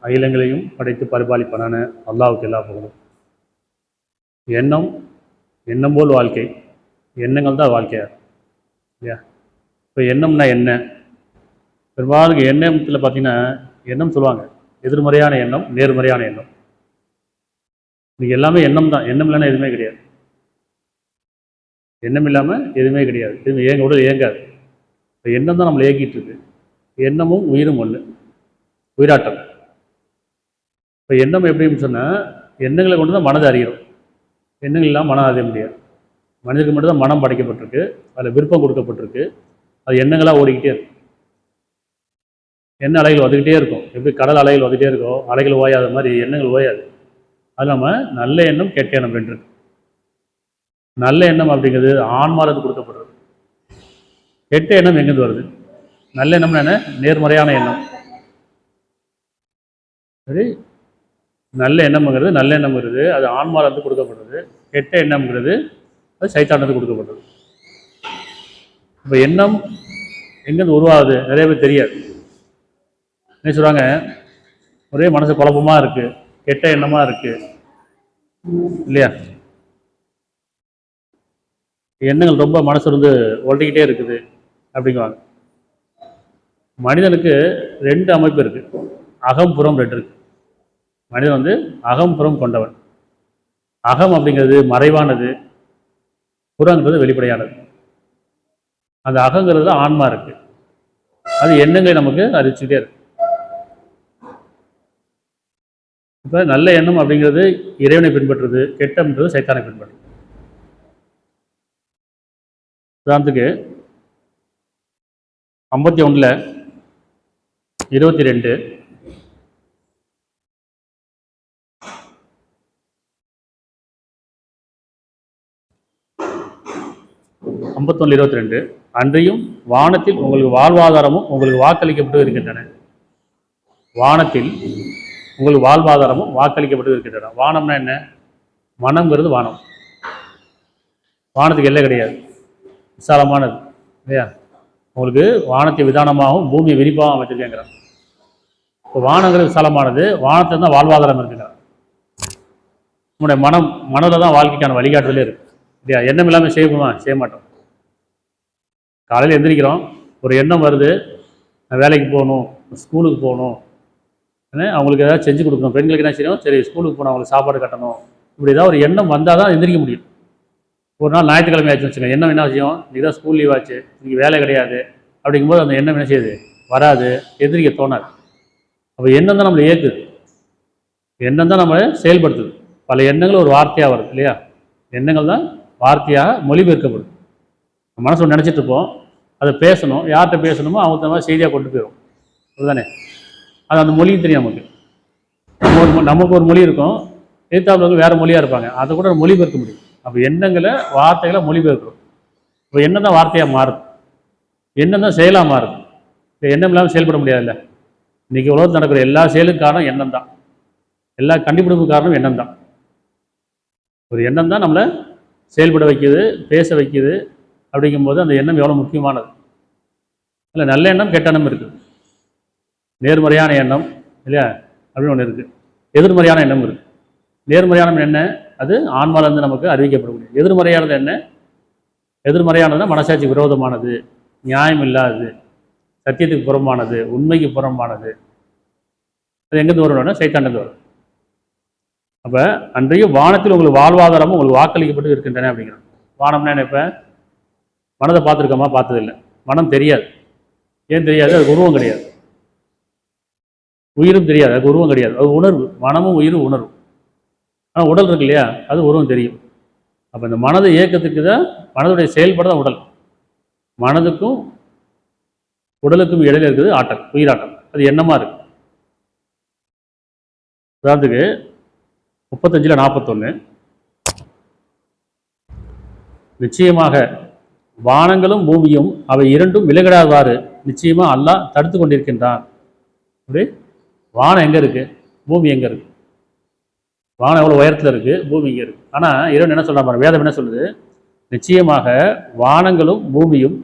அகிலங்களையும் படைத்து பரிபாலிப்பனான அல்லாஹ்வுக்கு எல்லா புகழும். எண்ணம் போல் வாழ்க்கை, எண்ணங்கள் தான் வாழ்க்கையா இல்லையா? இப்போ எண்ணம்னா என்ன? பெரும்பாலும் எண்ணத்தில் பார்த்தீங்கன்னா எண்ணம் சொல்லுவாங்க, எதிர்மறையான எண்ணம், நேர்மறையான எண்ணம். இன்னைக்கு எல்லாமே எண்ணம் தான். எண்ணம் இல்லைன்னா எதுவுமே கிடையாது. எண்ணம் இல்லாமல் எதுவுமே கிடையாது. எதுவும் உடல் இயங்காது. இப்போ எண்ணம் தான் நம்மளை இயக்கிட்டு இருக்கு. எண்ணமும் உயிரும் ஒன்று, உயிராட்டம். இப்போ எண்ணம் எப்படின்னு சொன்னால், எண்ணங்களை கொண்டு தான் மனதை அறிகிறோம். எண்ணங்கள் இல்லாமல் மனம் அறிய முடியாது. மனிதனுக்கு மட்டும்தான் மனம் படைக்கப்பட்டிருக்கு, அதில் விருப்பம் கொடுக்கப்பட்டிருக்கு. அது எண்ணங்களாக ஓடிக்கிட்டே இருக்கும். எண்ண அலைகள் வந்துக்கிட்டே இருக்கும். எப்படி கடல் அலைகள் வந்துகிட்டே இருக்கும், அலைகள் ஓயாத மாதிரி எண்ணங்கள் ஓயாது. அது இல்லாமல் நல்ல எண்ணம் கெட்ட எண்ணம் ரெண்டு இருக்கு. நல்ல எண்ணம் அப்படிங்கிறது ஆன்மாவிலிருந்து கொடுக்கப்படுறது. கெட்ட எண்ணம் எங்கேருந்து வருது? நல்ல எண்ணம்னா என்ன? நேர்மறையான எண்ணம். சரி, நல்ல எண்ணம்ங்கிறது அது ஆன்மாவிலிருந்து கொடுக்கப்படுறது. கெட்ட எண்ணம்ங்கிறது அது சைத்தானிலிருந்து கொடுக்கப்படுறது. இப்போ எண்ணம் எங்கேருந்து உருவாகுது நிறைய பேர் தெரியாது. என்ன சொல்கிறாங்க, ஒரே மனசு குழப்பமாக இருக்குது, கெட்ட எண்ணமாக இருக்குது இல்லையா? எண்ணங்கள் ரொம்ப மனசு வந்து ஒட்டிக்கிட்டே இருக்குது அப்படிங்குவாங்க. மனிதனுக்கு ரெண்டு அமைப்பு இருக்குது, அகம் புறம் ரெண்டு இருக்குது. மனிதன் வந்து அகம் புறம் கொண்டவன். அகம் அப்படிங்கிறது மறைவானது, புறங்கிறது வெளிப்படையானது. அந்த அகங்கிறது ஆன்மா இருக்கு, அது எண்ணங்களை நமக்கு அறிவிச்சுட்டே இருக்கு. இப்போ நல்ல எண்ணம் அப்படிங்கிறது இறைவனை பின்பற்றுறது, கெட்டம்ன்றது சைத்தானை பின்பற்றுறது. உதாரணத்துக்கு 51:22 51:22 அன்றியும் வானத்தில் உங்களுக்கு வாழ்வாதாரமும் உங்களுக்கு வாக்களிக்கப்பட்டு இருக்கின்றன. வானத்தில் உங்களுக்கு வாழ்வாதாரமும் வாக்களிக்கப்பட்டு இருக்கின்றன. வானம்னா என்ன? மனம்ங்கிறது வானம். வானத்துக்கு எல்லை கிடையாது, விசாலமானது இல்லையா? உங்களுக்கு வானத்தை விதானமாகவும் பூமியை விரிப்பாகவும் அமைச்சிருக்கேங்கிறான். இப்போ வானங்கிறது விசாலமானது, வானத்தில் தான் வாழ்வாதாரம் இருக்குங்கிறான். நம்முடைய மனதில் தான் வாழ்க்கைக்கான வழிகாட்டுதலே இருக்கு இல்லையா? எண்ணம் இல்லாமல் செய்ய மாட்டோம். காலையில் எந்திரிக்கிறோம், ஒரு எண்ணம் வருது, நான் வேலைக்கு போகணும், ஸ்கூலுக்கு போகணும், அவங்களுக்கு ஏதாவது செஞ்சு கொடுக்கணும். பெண்களுக்கு என்ன செய்யணும்? சரி ஸ்கூலுக்கு போகணும், அவங்களுக்கு சாப்பாடு கட்டணும். இப்படி ஏதாவது ஒரு எண்ணம் வந்தால் தான் எந்திரிக்க முடியும். ஒரு நாள் ஞாயிற்றுக்கிழமை ஆச்சுன்னு வச்சுக்கோங்க, எண்ணம் என்ன செய்யும்? இன்றைக்கி தான் ஸ்கூல் லீவ் ஆச்சு, இன்றைக்கி வேலை கிடையாது அப்படிங்கும்போது அந்த எண்ணம் என்ன செய்யுது? வராது, எந்திரிக்க தோணாது. அப்போ எண்ணம் தான் நம்மளை இயக்குது, எண்ணம் தான் நம்மளை செயல்படுத்துது. பல எண்ணங்கள் ஒரு வார்த்தையாக வருது இல்லையா? எண்ணங்கள் தான் வார்த்தையாக மொழிபெயர்க்கப்படுது. மனசு நினச்சிட்டு இருப்போம், அதை பேசணும், யார்கிட்ட பேசணுமோ அவங்க தகுந்த மாதிரி செய்தியாக கொண்டு போயிடும். அதுதானே? அது அந்த மொழியும் தெரியும் நமக்கு. நமக்கு ஒரு மொழி இருக்கும், எதிர்த்தாப்புல வேறு மொழியாக இருப்பாங்க, அதை கூட மொழிபெயர்க்க முடியும். அப்போ எண்ணங்களை வார்த்தைகளை மொழிபெயர்க்கிறோம். இப்போ எண்ணம் தான் வார்த்தையாக மாறுது, எண்ணம் தான் செயலாக மாறுது. இப்போ எண்ணம் இல்லாமல் செயல்பட முடியாதுல்ல. இன்றைக்கி உலகத்தில் நடக்கிற எல்லா செயலுக்கும் காரணம் எண்ணம் தான், எல்லா கண்டுபிடிப்புக்கு காரணம் எண்ணம் தான். ஒரு எண்ணம் தான் நம்மளை செயல்பட வைக்கிது, பேச வைக்கிது. அப்படிங்கும்போது அந்த எண்ணம் எவ்வளோ முக்கியமானது இல்லை? நல்ல எண்ணம் கெட்ட எண்ணம் இருக்குது, நேர்மறையான எண்ணம் இல்லையா அப்படின்னு ஒன்று இருக்குது, எதிர்மறையான எண்ணம் இருக்குது. நேர்மறையான என்ன? அது ஆன்மாவிலிருந்து நமக்கு அறிவிக்கப்படக்கூடிய. எதிர்மறையானது என்ன? எதிர்மறையானதுன்னா மனசாட்சி விரோதமானது, நியாயம் இல்லாதது, சத்தியத்துக்கு புறம்பானது, உண்மைக்கு புறம்பானது. அது எங்கேருந்து வரும்னா சைத்தானிலிருந்து வரும். அப்போ அன்றைய வானத்தில் உங்களுக்கு வாழ்வாதாரமும் உங்களுக்கு வாக்களிக்கப்பட்டு இருக்கின்றன அப்படிங்கிறோம். வானம்னா என்ன? இப்போ மனதை பார்த்துருக்கோமா? பார்த்ததில்லை. மனம் தெரியாது. ஏன் தெரியாது? அதுக்கு உருவம் கிடையாது. உயிரும் தெரியாது, அதுக்கு உருவம் கிடையாது. அது உணர்வு. மனமும் உயிரும் உணர்வு. ஆனால் உடல் இருக்கு இல்லையா, அது உருவம் தெரியும். அப்போ இந்த மனதை இயக்கத்துக்கு தான், மனதுடைய செயல்பட தான் உடல். மனதுக்கும் உடலுக்கும் இடையில இருக்குது ஆற்றல், உயிராற்றல். அது எண்ணமாக இருக்குது. உதாரணத்துக்கு 35:41 நிச்சயமாக வானங்களும் பூமியும் அவை இரண்டும் விலகிடாதவாறு நிச்சயமா அல்லாஹ் தடுத்து கொண்டிருக்கின்றான். அப்படி வானம் எங்கே இருக்குது, பூமி எங்கே இருக்குது? வானம் எவ்வளோ உயரத்தில் இருக்குது, பூமி இங்கே இருக்குது. ஆனால் இறைவன் என்ன சொல்கிறான் பாருங்க, வேதம் என்ன சொல்லுது? நிச்சயமாக வானங்களும் பூமியும்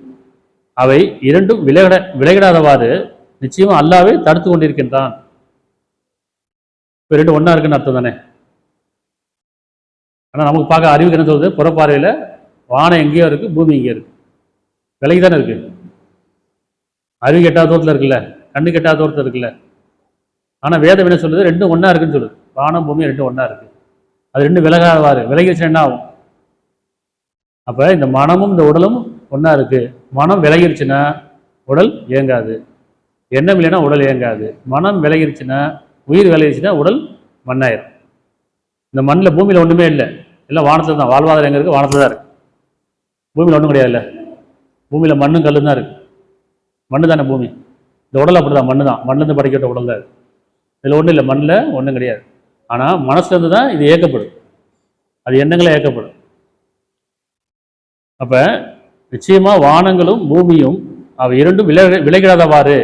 அவை இரண்டும் விலகிடாதவாறு நிச்சயமாக அல்லாவே தடுத்து கொண்டிருக்கின்றான். இப்போ ரெண்டு ஒன்றா இருக்குன்னு அர்த்தம் தானே. ஆனால் நமக்கு பார்க்க அறிவுக்கு என்ன சொல்லுது? புறப்பார்வையில் வானம் எங்கேயோ இருக்குது, பூமி இங்கே இருக்குது, விலகி தானே இருக்குது. அறிவு எட்டாத தூரத்தில் இருக்குல்ல, கண்ணு எட்டாத தூரத்தில் இருக்குல்ல. ஆனால் வேதம் என்ன சொல்லுது? ரெண்டும் ஒன்றா இருக்குன்னு சொல்லுது. வானம் பூமி ரெண்டும் ஒன்றா இருக்குது. அது ரெண்டும் விலகாதவாறு, விலகிடுச்சுன்னா என்ன ஆகும்? அப்போ இந்த மனமும் இந்த உடலும் ஒன்றா இருக்குது. மனம் விலகிருச்சுன்னா உடல் இயங்காது, எண்ணம் இல்லைன்னா உடல் இயங்காது. மனம் விலகிருச்சுன்னா, உயிர் விலகிருச்சுன்னா உடல் மண்ணாயிரும். இந்த மண்ணில் பூமியில் ஒன்றுமே இல்லை, எல்லாம் வானத்தில் தான். வாழ்வாதாரம் எங்கே இருக்குது? வானத்தில் தான் இருக்குது. பூமியில் ஒன்றும் கிடையாது. இல்லை, பூமியில் மண்ணும் கல்லும் தான் இருக்குது. மண்ணு தானே பூமி. இந்த உடல் அப்படி தான், மண்ணு தான். மண்ணிலேருந்து படைக்கப்பட்ட உடல் தான். இதில் ஒன்றும் இல்லை, மண்ணில் ஒன்றும் கிடையாது. ஆனால் மனசுலேருந்து தான் இது இயக்கப்படும், அது எண்ணங்களே இயக்கப்படும். அப்போ நிச்சயமாக வானங்களும் பூமியும் அவை இரண்டும் விலகிடாதவாறு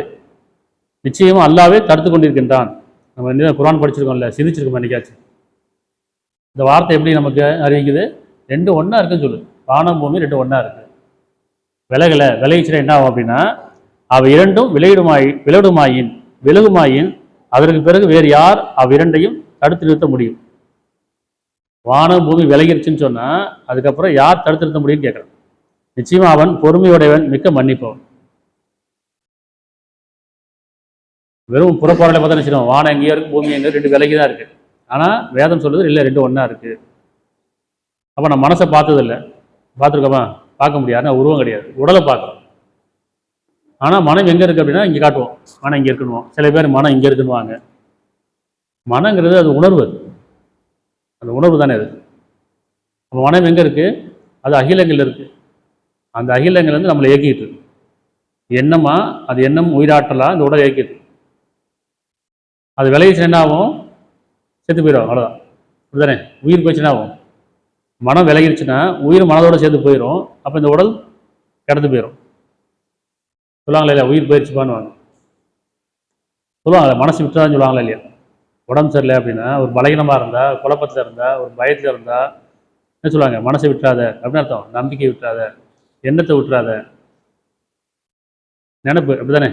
நிச்சயமாக அல்லாவே தடுத்து கொண்டிருக்கின்றான். நம்ம என்ன குர்ஆன் படிச்சிருக்கோம்ல, சிரிச்சிருக்கோம் என்னைக்காச்சும். இந்த வார்த்தை எப்படி நமக்கு அறிவிக்குது? ரெண்டும் ஒன்றா இருக்குன்னு சொல்லு. வானம் பூமி ரெண்டும் ஒன்றா இருக்குது. விலகிச்சுன்னா என்ன ஆகும் அப்படின்னா, அவை இரண்டும் விலகுமாயின் அதற்கு பிறகு வேறு யார் அவ்விரண்டையும் தடுத்து நிறுத்த முடியும்? வானம் பூமி விலகிருச்சுன்னு சொன்னால் அதுக்கப்புறம் யார் தடுத்து நிறுத்த முடியும்னு கேட்குறான். நிச்சயமா அவன் பொறுமையுடையவன், மிக்க மன்னிப்பவன். வெறும் புறப்பாடலை பார்த்தா நிச்சயம் வானம் எங்கேயோ இருக்குது, பூமி எங்கே ரெண்டு விலகி தான் இருக்குது. ஆனால் வேதம் சொல்லுது இல்லை, ரெண்டும் ஒன்றா இருக்குது. அப்போ நான் மனசை பார்த்ததில்லை, பார்த்துருக்கோமா? பார்க்க முடியாது, ஆனால் உருவம் கிடையாது. உடலை பார்க்குறோம். ஆனால் மனம் எங்கே இருக்குது அப்படின்னா இங்கே காட்டுவோம், மனம் இங்கே இருக்கணும். சில பேர் மனம் இங்கே இருக்குன்னுவாங்க. மனங்கிறது அது உணர்வு, அந்த உணர்வு தானே அது. அப்போ மனம் எங்கே இருக்குது? அது அகிலங்கள் இருக்குது. அந்த அகிலங்கள் வந்து நம்மளை இயக்கிட்டு இருக்கு. எண்ணமா, அது எண்ணம் உயிராற்றலாம் இந்த உடலை இயக்கிட்டு. அது விளையிச்சு என்ன ஆகும்? செத்து போயிடும், அவ்வளோதான். அப்படிதானே? உயிர் போயிடுச்சுன்னா ஆகும். மனம் விலகிடுச்சுன்னா உயிர் மனதோடு சேர்ந்து போயிடும். அப்போ இந்த உடல் கிடந்து போயிடும். சொல்லுவாங்களே இல்லையா, உயிர் போயிடுச்சுப்பான்னு சொல்லுவாங்களே, மனசு விட்டுறான்னு சொல்லுவாங்களே இல்லையா. உடம்பு சரியில்லை அப்படின்னா, ஒரு பலகீனமாக இருந்தால், குழப்பத்தில் இருந்தால், ஒரு பயத்தில் இருந்தால் என்ன சொல்லுவாங்க? மனசை விட்டுறாத அப்படின்னு அர்த்தம். நம்பிக்கை விட்டுறாத, எண்ணத்தை விட்டுறாத, நினைப்பு. அப்படிதானே?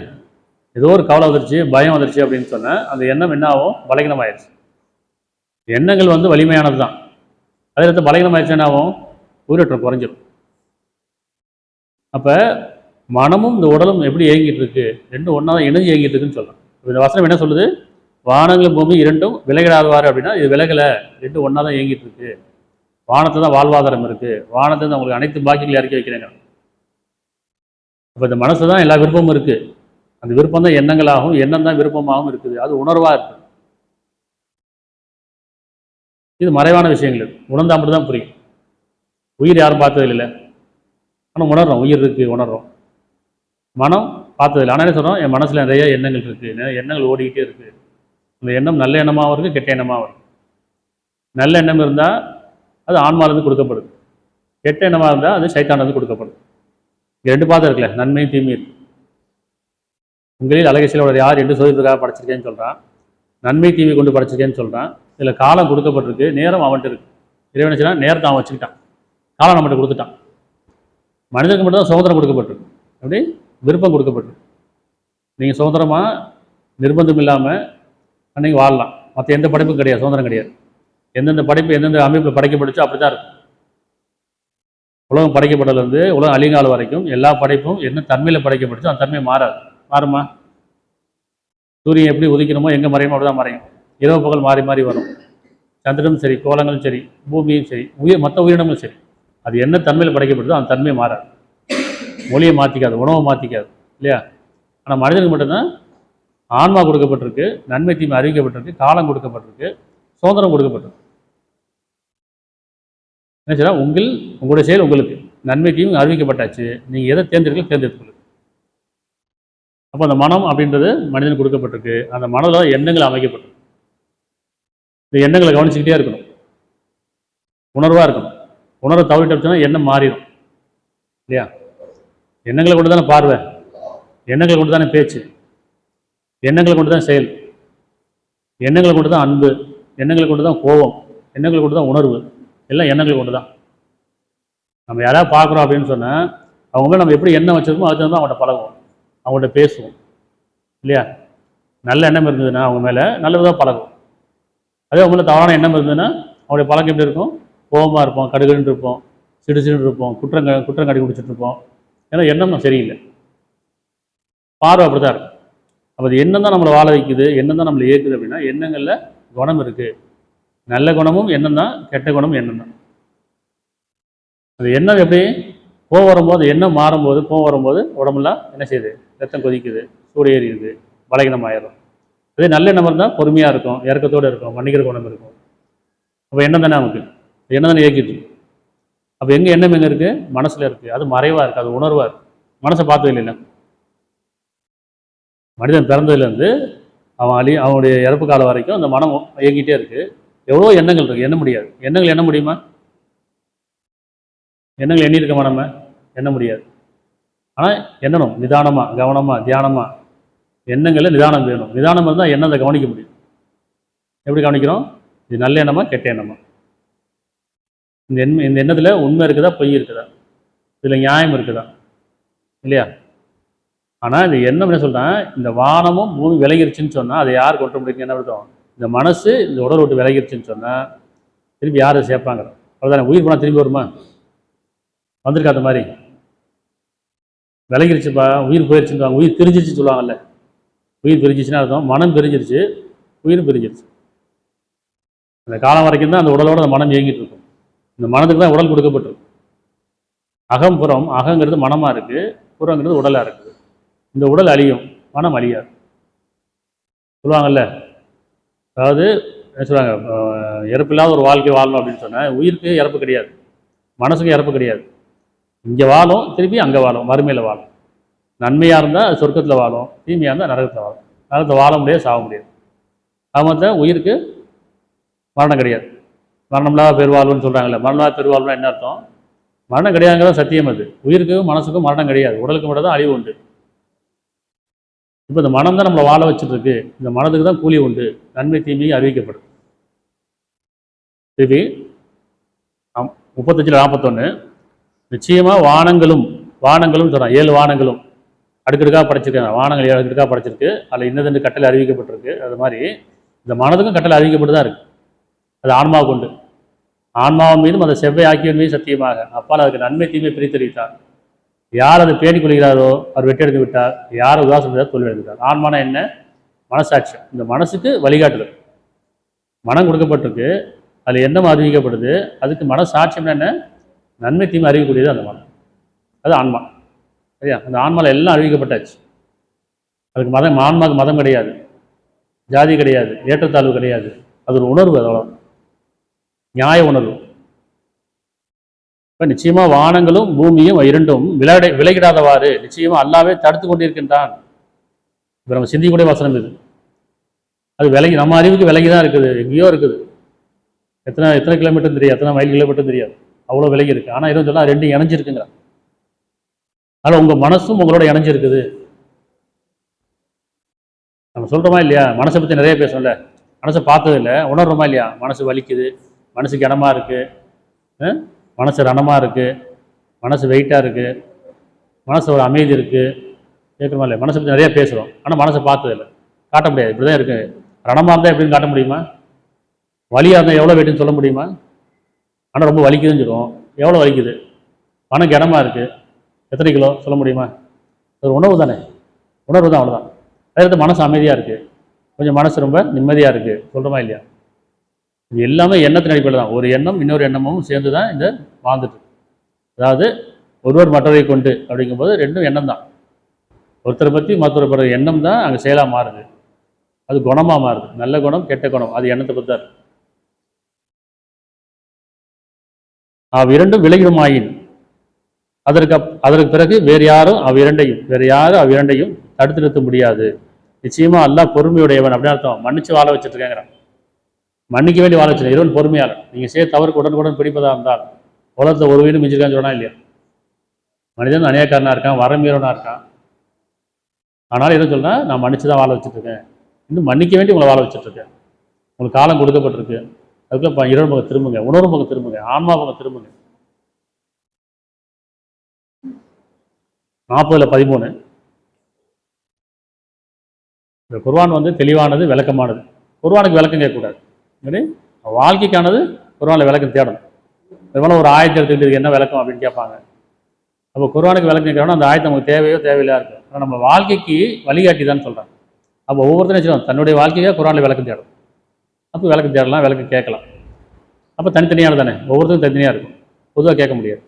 ஏதோ ஒரு கவலை வந்துருச்சு, பயம் வந்துருச்சு அப்படின்னு சொன்னால் அந்த எண்ணம் என்ன ஆகும்? பலகீனமாயிடுச்சு. எண்ணங்கள் வந்து வலிமையானது தான். அதே நேரத்தில் பலகீனமாயிடுச்சு என்ன ஆகும்? உயிரோட்டம் குறைஞ்சிடும். அப்போ மனமும் இந்த உடலும் எப்படி இயங்கிட்டு இருக்கு? ரெண்டும் ஒன்றா தான் இணைஞ்சு இயங்கிட்டு இருக்குன்னு சொல்லலாம். இந்த வசனம் என்ன சொல்லுது? வானங்களும் பூமி இரண்டும் விலகிடாதவாறு அப்படின்னா இது விலகலை, ரெண்டும் ஒன்றா தான் இயங்கிட்டு இருக்கு. வானத்தை தான் வாழ்வாதாரம் இருக்குது, வானத்தை தான் உங்களுக்கு அனைத்து பாக்கியங்களையும் இறக்கி வைக்கிறேங்க. அப்போ இந்த மனசு தான் எல்லா விருப்பமும் இருக்குது. அந்த விருப்பம் தான் எண்ணங்களாகவும், எண்ணம் தான் விருப்பமாகவும் இருக்குது. அது உணர்வாக இருக்குது. இது மறைவான விஷயங்கள். உணர்ந்தா மட்டும் தான் புரியும். உயிர் யாரும் பார்த்தது இல்லை, ஆனால் உணர்றோம். உயிர் இருக்குது, உணர்றோம். மனம் பார்த்ததில்லை, ஆனால் என்ன சொல்கிறோம்? என் மனசில் நிறைய எண்ணங்கள் இருக்குது, நிறைய எண்ணங்கள் ஓடிக்கிட்டே இருக்குது. அந்த எண்ணம் நல்ல எண்ணமாகவும் இருக்குது, கெட்ட எண்ணமாகவும் இருக்குது. நல்ல எண்ணம் இருந்தால் அது ஆன்மாவிலிருந்து கொடுக்கப்படுது, கெட்ட எண்ணமாக இருந்தால் அது சைத்தானிலிருந்து கொடுக்கப்படுது. இங்கே ரெண்டு பாதம் இருக்குல்ல, நன்மையும் தீமையும் இருக்கு. உங்களில் அழகசிலோட யார் என்று சோதிப்பதற்காக படைச்சிருக்கேன்னு சொல்கிறான். நன்மை தீமை கொண்டு படைச்சிருக்கேன்னு சொல்கிறான். இதில் காலம் கொடுக்கப்பட்டிருக்கு, நேரம் அவன்கிட்ட இருக்குது. இறைவனைச்சுனா நேரத்தை அவன் வச்சுக்கிட்டான், காலம் நம்மகிட்ட கொடுத்துட்டான். மனிதனுக்கு மட்டும் தான் சுதந்திரம் கொடுக்கப்பட்டிருக்கு. அப்படி விருப்பம் கொடுக்கப்பட்டிருக்கு. நீங்கள் சுதந்திரமாக நிர்பந்தம் இல்லாமல் அன்றைக்கி வாழலாம். மற்ற எந்த படைப்பும் கிடையாது, சுதந்திரம் கிடையாது. எந்தெந்த படைப்பு எந்தெந்த அமைப்பில் படைக்கப்பட்டுச்சோ அப்படி தான் இருக்கும். உலகம் படைக்கப்பட்டதுலேருந்து உலகம் அழிங்கால வரைக்கும் எல்லா படைப்பும் என்ன தன்மையில் படைக்கப்பட்டுச்சோ அந்த தன்மை மாறாது. மாறுமா? சூரியன் எப்படி உதிக்கணுமோ எங்கே மறையுமோ அப்படி தான் மறையும். இரவு பகல் மாறி மாறி வரும். சந்திரனும் சரி, கோலங்களும் சரி, பூமியும் சரி, மற்ற உயிரினங்களும் சரி, அது என்ன தன்மையில் படைக்கப்பட்டதோ அந்த தன்மையை மாறாது. மொழியை மாற்றிக்காது, உணவை மாற்றிக்காது, இல்லையா? ஆனால் மனிதனுக்கு மட்டும்தான் ஆன்மா கொடுக்கப்பட்டிருக்கு, நன்மை தீமை அறிவிக்கப்பட்டிருக்கு, காலம் கொடுக்கப்பட்டிருக்கு, சுதந்திரம் கொடுக்கப்பட்டிருக்கு. என்ன சொல்ல? உங்களுடைய செயல் உங்களுக்கு, நன்மை தீமை அறிவிக்கப்பட்டாச்சு. நீங்கள் எதை தேர்ந்தெடுத்துக்கொள்ளுங்க. அப்போ அந்த மனம் அப்படின்றது மனிதனுக்கு கொடுக்கப்பட்டிருக்கு. அந்த மனதில் எண்ணங்கள் அமைக்கப்பட்டிருக்கு. இந்த எண்ணங்களை கவனிச்சுக்கிட்டே இருக்கணும், உணர்வாக இருக்கணும். உணர்வை தவறிட்டோம்னா எண்ணம் மாறிடும் இல்லையா? எண்ணங்களை கொண்டு தானே பார்வை, எண்ணங்களை கொண்டு தானே பேச்சு, எண்ணங்களை கொண்டு தான் செயல், எண்ணங்களை கொண்டு தான் அன்பு, எண்ணங்களை கொண்டு தான் கோபம், எண்ணங்களை கொண்டு தான் உணர்வு, எல்லாம் எண்ணங்களை கொண்டு தான். நம்ம யாராவது பார்க்குறோம் அப்படின்னு சொன்னால் அவங்க மேலே நம்ம எப்படி எண்ணம் வச்சுருக்கோமோ அது தான் அவங்கள்ட்ட பழகுவோம், அவங்கள்ட்ட பேசுவோம் இல்லையா? நல்ல எண்ணம் இருந்ததுன்னா அவங்க மேலே நல்லதாக பழகும். அதே அவங்க மேலே தவறான எண்ணம் இருந்ததுன்னா அவங்களுடைய பழக்கம் எப்படி இருக்கும்? கோபமாக இருப்போம், கடுகுன்னு இருப்போம், சிடுசிடுன்னு இருப்போம், குற்றம் கடி குடிச்சிட்டு இருப்போம். ஏன்னா எண்ணம் சரியில்லை, பார்வை அப்படி தான் இருக்கும். அப்போ அது எண்ணம் தான் நம்மளை வாழ வைக்குது, எண்ணம் தான் நம்மளை இயக்குது. அப்படின்னா எண்ணங்களில் குணம் இருக்குது. நல்ல குணமும் எண்ணம் தான், கெட்ட குணமும் எண்ணம் தான். அது எண்ணம் எப்படி கோவம் வரும்போது, எண்ணம் மாறும்போது, கோவம் வரும்போது உடம்புலாம் என்ன செய்யுது? ரத்தம் கொதிக்குது, சூடு ஏறிடுது, பலகீனம் ஆயிடும். அதே நல்ல எண்ணம் இருந்தால் பொறுமையாக இருக்கும், இறக்கத்தோடு இருக்கும், மன்னிக்கிற குணம் இருக்கும். அப்போ எண்ணம் தானே நமக்கு, எண்ணம் தானே இயக்கிட்டு. அப்போ எங்கே எண்ணம் எங்கே இருக்குது? மனசில் இருக்குது. அது மறைவாக இருக்குது, அது உணர்வாக இருக்குது. மனசை பார்த்தது இல்லைல்ல. மனிதன் பிறந்ததுலேருந்து அவனுடைய இறப்பு காலம் வரைக்கும் அந்த மனம் இயங்கிட்டே இருக்குது. எவ்வளோ எண்ணங்கள் இருக்குது, எண்ண முடியாது. எண்ணங்கள் எண்ண முடியுமா? எண்ணங்கள் எண்ணியிருக்கோமா? நம்ம எண்ண முடியாது. ஆனால் எண்ணணும், நிதானமாக, கவனமாக, தியானமாக. எண்ணங்களில் நிதானம் வேணும். நிதானம் இருந்தால் எண்ணத்தை கவனிக்க முடியும். எப்படி கவனிக்கிறோம்? இது நல்ல எண்ணமா, கெட்ட எண்ணமா? இந்த எண்ணத்தில் உண்மை இருக்குதா, பொய் இருக்குதா, இதில் நியாயம் இருக்குதா இல்லையா? ஆனால் இந்த எண்ணம் என்ன சொல்கிறேன், இந்த வானமும் பூமி விலகிருச்சுன்னு சொன்னால் அதை யார் கொண்டு முடியுங்க? என்ன அர்த்தம்? இந்த மனசு இந்த உடல் விட்டு விலகிருச்சுன்னு சொன்னால் திருப்பி யார் சேர்ப்பாங்க? அவ்வளோதானே. உயிர் போனால் திரும்பி வருமா? வந்திருக்காத மாதிரி விலகிருச்சுப்பா, உயிர் போயிடுச்சுன்னு, உயிர் பிரிஞ்சிருச்சு சொல்லுவாங்கல்ல. உயிர் பிரிஞ்சிச்சுன்னா அர்த்தம் மனம் பிரிஞ்சிருச்சு, உயிரும் பிரிஞ்சிருச்சு. அந்த காலம் வரைக்கும் தான் அந்த உடலோட அந்த மனம் இயங்கிட்டு இருக்கும். இந்த மனதுக்கு தான் உடல் கொடுக்கப்பட்டிருக்கு. அகம் புறம், அகங்கிறது மனமாக இருக்குது, புறங்கிறது உடலாக இருக்குது. இந்த உடல் அழியும், மனம் அழியாது சொல்லுவாங்கல்ல. அதாவது என்ன சொல்லுவாங்க, இறப்பில்லாத ஒரு வாழ்க்கை வாழணும் அப்படின்னு சொன்னால் உயிருக்கு இறப்பு கிடையாது, மனசுக்கு இறப்பு கிடையாது. இங்கே வாழும், திருப்பி அங்கே வாழும், மறுமையில் வாழும். நன்மையாக இருந்தால் சொர்க்கத்தில் வாழும், தீமையாக இருந்தால் நரகத்தில் வாழும். நரகத்தில் வாழ முடியாது, சாக முடியாது. ஆமாம், உயிருக்கு மரணம் கிடையாது. மரணமில்லாத பெருவாழ்வுன்னு சொல்கிறாங்கல்ல. மரணமில்லாத பெருவாழ்வுனா என்ன அர்த்தம்? மரணம் கிடையாதுங்கிறது சத்தியம். அது உயிருக்கும் மனசுக்கும் மரணம் கிடையாது, உடலுக்கு மட்டும் தான் அழிவு உண்டு. இப்போ இந்த மனம் தான் நம்மளை வாழ வச்சுட்டு இருக்கு. இந்த மனதுக்கு தான் கூலி உண்டு, நன்மை தீமையை அறிவிக்கப்படும். திருப்பி 35-41 நிச்சயமாக வானங்களும் சொல்கிறான். 7 வானங்களும் அடுக்கடுக்காக படைச்சிருக்காங்க. வானங்கள் 7 அடுக்கடுக்காக படைச்சிருக்கு. அதில் இன்னது கட்டளை அறிவிக்கப்பட்டிருக்கு. அது மாதிரி இந்த மனதுக்கும் கட்டளை அறிவிக்கப்பட்டு தான் இருக்குது. அது ஆன்மாவுக்கு உண்டு. ஆன்மாவின் மீதும் அதை செவ்வை ஆக்கியவன் மீது சத்தியமாக அப்பால் அதுக்கு நன்மை தீமை பிரித்தறிவித்தார். யார் அதை பேணிக் கொள்கிறாரோ அவர் வெட்டெடுத்து விட்டார், யார் உதாசனம் தோல்வி எடுத்துட்டார். ஆன்மான என்ன? மனசாட்சியம். இந்த மனசுக்கு வழிகாட்டுதல் மனம் கொடுக்கப்பட்டிருக்கு. அதில் எண்ணம் அறிவிக்கப்படுது. அதுக்கு மனசாட்சியம் என்ன? நன்மை தீமை அறிவிக்கக்கூடியது அந்த மனம். அது ஆன்மா. சரியா? அந்த ஆன்மாவில் எல்லாம் அறிவிக்கப்பட்டாச்சு. அதுக்கு மதம், ஆன்மாவுக்கு மதம் கிடையாது, ஜாதி கிடையாது, ஏற்றத்தாழ்வு கிடையாது. அது ஒரு உணர்வு, அதோட நியாய உணர்வு. இப்போ நிச்சயமாக வானங்களும் பூமியும் இரண்டும் விலகிடாதவாறு நிச்சயமாக அல்லாவே தடுத்து கொண்டிருக்கின்றான். இப்போ நம்ம சிந்திக்கூடிய வசனம் இது. அது விலகி, நம்ம அறிவுக்கு விலகி தான் இருக்குது, எங்கேயோ இருக்குது. எத்தனை கிலோமீட்டர் தெரியாது, எத்தனை மைல் கிலோமீட்டர் தெரியாது, அவ்வளோ விலகி இருக்குது. ஆனால் இதுவும் சொன்னால் ரெண்டும் இணைஞ்சிருக்குங்கிற. அதனால் உங்கள் மனசும் உங்களோட இணைஞ்சிருக்குது. நம்ம சொல்கிறோமா இல்லையா? மனசை பற்றி நிறைய பேசணும்ல. மனசை பார்த்தது இல்லை, உணர்றோமா இல்லையா? மனசு வலிக்குது, மனசுக்கு இடமா இருக்குது, மனசு ரணமாக இருக்குது, மனசு வெயிட்டாக இருக்குது, மனசு ஒரு அமைதி இருக்குது. கேட்குறோமா இல்லையா? மனசை பற்றி நிறைய பேசுகிறோம், ஆனால் மனசை பார்த்தது இல்லை, காட்ட முடியாது. இப்படி தான் இருக்குது. ரணமாக இருந்தால் எப்படின்னு காட்ட முடியுமா? வலியாக இருந்தால் எவ்வளோ வெயிட்டுன்னு சொல்ல முடியுமா? ஆனால் ரொம்ப வலிக்குதுன்னு சொல்லுவோம். எவ்வளோ வலிக்குது? மனக்கு இடமா இருக்குது, எத்தனை கிலோ சொல்ல முடியுமா? ஒரு உணவு தானே, உணர்வு தான், அவ்வளோதான். அதாவது மனசு அமைதியாக இருக்குது, கொஞ்சம் மனசு ரொம்ப நிம்மதியாக இருக்குது, சொல்கிறோமா இல்லையா? இது எல்லாமே எண்ணத்தின் அடிப்படையில் தான். ஒரு எண்ணம் இன்னொரு எண்ணமும் சேர்ந்து தான் இந்த வாழ்ந்துட்டு. அதாவது ஒருவர் மற்றவரை கொண்டு அப்படிங்கும்போது ரெண்டும் எண்ணம் தான். ஒருத்தரை பற்றி மற்றொரு பிறகு எண்ணம் தான் அங்கே செயலாக மாறுது, அது குணமாக மாறுது. நல்ல குணம், கெட்ட குணம், அது எண்ணத்தை பற்றி தான். அவ்விரண்டும் விலகிடுமாயின் அதற்கு பிறகு வேறு யாரும் அவ்விரண்டையும் தடுத்து நிறுத்த முடியாது. நிச்சயமா அல்லாஹ் பொறுமையுடையவன் அப்படின்னு அர்த்தம். மன்னிச்சு வாழ வச்சுட்டு இருக்காங்கிறான். மன்னிக்க வேண்டி வாழ வச்சு இறைவன் பொறுமையாளர். நீங்கள் செய்ய தவறுக்கு உடனுக்குடன் பிடிப்பதாக இருந்தால் உலகத்தில் ஒரு வீடு மிஞ்சிருக்கான்னு சொன்னா இல்லையா? மனிதன் அநியாயக்காரனாக இருக்கான், வரமீறனாக இருக்கான். ஆனால் எதுவும் சொல்றா, நான் மன்னிச்சு தான் வாழ வச்சுட்ருக்கேன், இன்னும் மன்னிக்க வேண்டி உங்களை வாழ வச்சுட்ருக்கேன். உங்களுக்கு காலம் கொடுக்கப்பட்டிருக்கு. அதுக்குள்ள இறைவன் பக்கம் திரும்புங்க, உணர்வு பக்கம் திரும்புங்க, ஆன்மா பக்கம் திரும்புங்க. 40:13 இந்த குர்ஆன் வந்து தெளிவானது, விளக்கமானது. குர்ஆனுக்கு விளக்கம் கேட்கக்கூடாது. வாழ்க்கைக்கானது குர்ஆனில் விளக்கம் தேடணும். இதுபோல் ஒரு ஆயத்தை எடுத்துக்கிட்டு என்ன விளக்கம் அப்படின்னு கேட்பாங்க. அப்போ குர்ஆனுக்கு விளக்கம் கேட்கணும், அந்த ஆயத்தை நமக்கு தேவையோ தேவையில்லையா இருக்கும். ஆனால் நம்ம வாழ்க்கைக்கு வழிகாட்டி தான் சொல்கிறாங்க. அப்போ ஒவ்வொருத்தரும் செய்யணும், தன்னுடைய வாழ்க்கையாக குர்ஆனில் விளக்கம் தேடணும். அப்போ விளக்கம் தேடலாம், விளக்கம் கேட்கலாம். அப்போ தனித்தனியாக தானே, ஒவ்வொருத்தரும் தனித்தனியாக இருக்கும், பொதுவாக கேட்க முடியாது.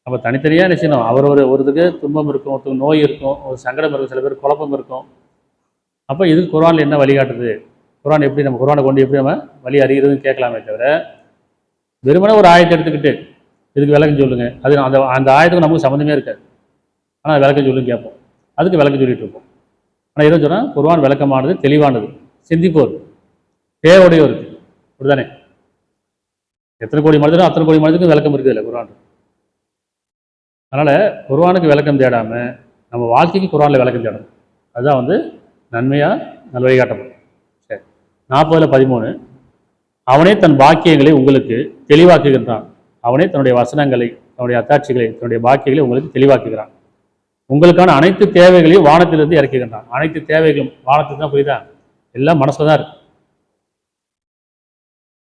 அப்போ தனித்தனியாக என்ன செய்யணும், அவர் ஒருத்தருக்கு துன்பம் இருக்கும், ஒருத்தருக்கு நோய் இருக்கும், ஒரு சங்கடம் இருக்கும், சில பேர் குழப்பம் இருக்கும். அப்போ இது குர்ஆனில் என்ன வழிகாட்டுது, குர்ஆன் எப்படி நம்ம குர்ஆனை கொண்டு எப்படி நம்ம வழி அறிகிறதுன்னு கேட்கலாமே தவிர, வெறுமனே ஒரு ஆயத்தை எடுத்துக்கிட்டு இதுக்கு விளக்கம் சொல்லுங்கள், அது அந்த ஆயத்துக்கு நமக்கு சம்மந்தமே இருக்காது. ஆனால் விளக்கம் சொல்லுன்னு கேட்போம், அதுக்கு விளக்கம் சொல்லிட்டு இருப்போம். ஆனால் எதுவும் சொன்னால் குர்ஆன் விளக்கமானது, தெளிவானது, சிந்திப்போர், தேவையுடையோர் இருக்குது. அப்படிதானே? எத்தனை கோடி மனிதனும் அத்தனை கோடி மனிதனுக்கும் விளக்கம் இருக்குது இல்லை குர்ஆன். அதனால் குர்ஆனுக்கு விளக்கம் தேடாமல் நம்ம வாழ்க்கைக்கு குர்ஆனில் விளக்கம் தேடணும். அதுதான் வந்து நன்மையாக நல்ல வழிகாட்டப்படும். சரி, 40:13 அவனே தன் பாக்கியங்களை உங்களுக்கு தெளிவாக்குகின்றான். அவனே தன்னுடைய வசனங்களை, தன்னுடைய அத்தாட்சிகளை, தன்னுடைய பாக்கியங்களை உங்களுக்கு தெளிவாக்குகிறான். உங்களுக்கான அனைத்து தேவைகளையும் வானத்திலிருந்து இறக்குகின்றான். அனைத்து தேவைகளும் வானத்துக்கு தான், புரியுதா? எல்லாம் மனசில் தான் இருக்கு.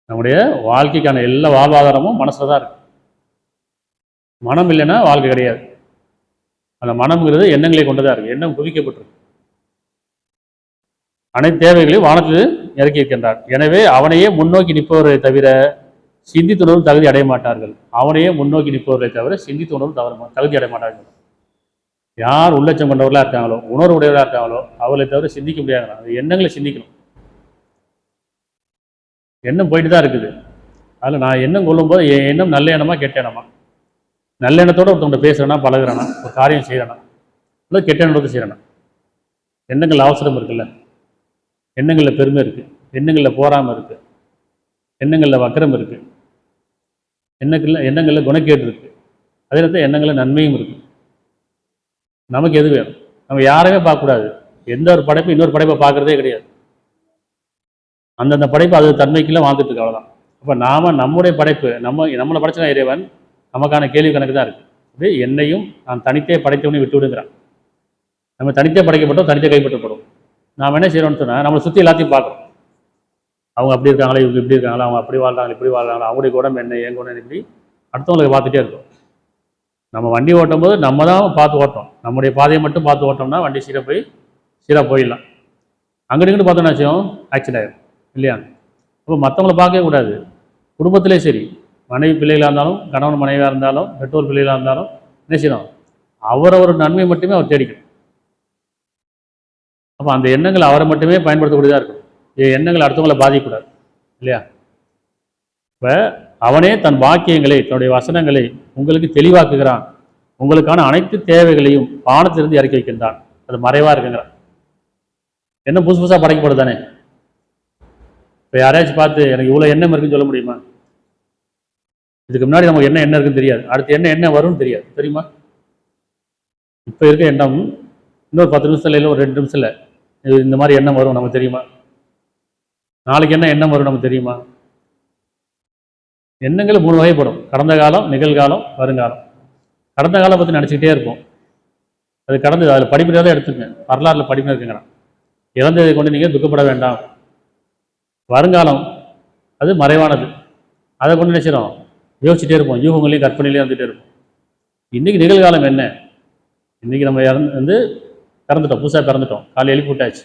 நம்முடைய வாழ்க்கைக்கான எல்லா வாழ்வாதாரமும் மனசில் தான் இருக்கு. மனம் இல்லைன்னா வாழ்க்கை கிடையாது. அந்த மனம்ங்கிறது எண்ணங்களை கொண்டுதான் இருக்கு. எண்ணம் குவிக்கப்பட்டிருக்கு. அனைத்து தேவைகளையும் வானத்தில் இறக்கி இருக்கின்றார். எனவே அவனையே முன்னோக்கி நிற்பவரை தவிர சிந்தித்துணர்வும் தகுதி அடைய மாட்டார்கள். அவனையே முன்னோக்கி நிற்பவர்களை தவிர சிந்தித்துணர்வும் தகுதி அடைய மாட்டார்கள். யார் உள்ளச்சம் கொண்டவர்களாக இருக்காங்களோ, உணர்வு உடையவர்களாக இருக்காங்களோ, அவர்களை தவிர சிந்திக்க முடியாது. அது எண்ணங்களை சிந்திக்கணும். எண்ணம் போயிட்டு தான் இருக்குது. அதில் நான் எண்ணம் கொள்ளும்போது என் எண்ணம் நல்ல எண்ணமா கெட்ட எண்ணமா? நல்ல எண்ணத்தோடு ஒருத்தவங்க பேசுகிறேன்னா, பழகுறானா, ஒரு காரியம் செய்கிறானா, இல்லை கெட்ட எண்ணத்தோடு செய்கிறானா? எண்ணங்கள் அவசரம் இருக்குல்ல, எண்ணங்களில் பெருமை இருக்குது, எண்ணங்களில் போராமல் இருக்குது, எண்ணங்களில் வக்கரம் இருக்குது, எண்ணங்களில் குணக்கேடு இருக்குது. அதே நேரத்தில் எண்ணங்களில் நன்மையும் இருக்குது. நமக்கு எது வேணும்? நம்ம யாரையுமே பார்க்கக்கூடாது. எந்த ஒரு படைப்பு இன்னொரு படைப்பை பார்க்குறதே கிடையாது. அந்தந்த படைப்பு அது தன்மைக்குள்ளே வாழ்ந்துட்டு இருக்கு, அவ்வளோதான். அப்போ நாம் நம்முடைய படைப்பு, நம்மளை படைச்சா இறைவன் நமக்கான கேள்வி கணக்கு தான் இருக்குது. இது என்னையும் நான் தனித்தே படைத்தவனையும் விட்டு விடுங்கிறான். நம்ம தனித்தே படைக்கப்பட்டோம், தனித்தே கைப்பற்றப்படும். நாம் என்ன செய்யறோம்னு சொன்னால், நம்மளை சுற்றி எல்லாத்தையும் பார்க்குறோம். அவங்க அப்படி இருக்காங்களா, இவங்க இப்படி இருக்காங்களா, அவங்க அப்படி வாழ்றாங்க, இப்படி வாழ்றாங்களா, அவங்களுடைய குடம் என்ன, என் குடம் இப்படி அடுத்தவங்களுக்கு பார்த்துட்டே இருக்கும். நம்ம வண்டி ஓட்டும் போது நம்ம தான் பார்த்து ஓட்டோம். நம்முடைய பாதையை மட்டும் பார்த்து ஓட்டோம்னா வண்டி சீராக போயிடலாம். அங்கிட்டு பார்த்தோம்னா ஆக்சிடென்ட் ஆகிடும் இல்லையா? அப்போ மற்றவங்களை பார்க்கவே கூடாது. குடும்பத்திலே சரி, மனைவி பிள்ளைகளாக இருந்தாலும், கணவன் மனைவியாக இருந்தாலும், பெற்றோர் பிள்ளைகளாக இருந்தாலும் என்ன செய்யணும்? அவரவர் நன்மை மட்டுமே அவர் தேடிக்கணும். அப்போ அந்த எண்ணங்கள் அவரை மட்டுமே பயன்படுத்தக்கூடியதாக இருக்கும். எண்ணங்கள் அடுத்தவங்களை பாதிக்கக்கூடாது இல்லையா? இப்போ அவனே தன் பாக்கியங்களை, தன்னுடைய வசனங்களை உங்களுக்கு தெளிவாக்குகிறான். உங்களுக்கான அனைத்து தேவைகளையும் வானத்திலிருந்து இறக்கி வைக்கின்றான். அது மறைவாக இருக்குங்கிறான். என்ன புதுசு புதுசாக படைக்கப்படுது தானே? இப்போ யாரையாச்சும் பார்த்து எனக்கு இவ்வளோ எண்ணம் இருக்குன்னு சொல்ல முடியுமா? இதுக்கு முன்னாடி நமக்கு என்ன எண்ணம் இருக்குன்னு தெரியாது. அடுத்து என்ன வரும்னு தெரியாது, தெரியுமா? இப்போ இருக்க எண்ணம் இன்னொரு 10 நிமிஷத்துல இல்லை, ஒரு 2 நிமிஷத்துல இந்த மாதிரி எண்ணம் வரும் நமக்கு தெரியுமா? நாளைக்கு என்ன எண்ணம் வரும் நமக்கு தெரியுமா? எண்ணங்கள் 3 வகைப்படும்: கடந்த காலம், நிகழ்காலம், வருங்காலம். கடந்த காலம் பற்றி நினச்சிக்கிட்டே இருப்போம். அது கடந்தது, அதில் படிப்பினதாக எடுத்துங்க, வரலாறுல படிப்பின இருக்குங்கிறான். இறந்ததை கொண்டு நீங்கள் துக்கப்பட வேண்டாம். வருங்காலம் அது மறைவானது, அதை கொண்டு நினைச்சிடும் யோசிச்சுட்டே இருப்போம், யூகங்களையும் கற்பனையிலையும் இருந்துகிட்டே இருப்போம். இன்றைக்கி நிகழ்காலம் என்ன? இன்றைக்கி நம்ம பிறந்துட்டோம், புதுசாக பிறந்துட்டோம், காலை எழுப்பி விட்டாச்சு.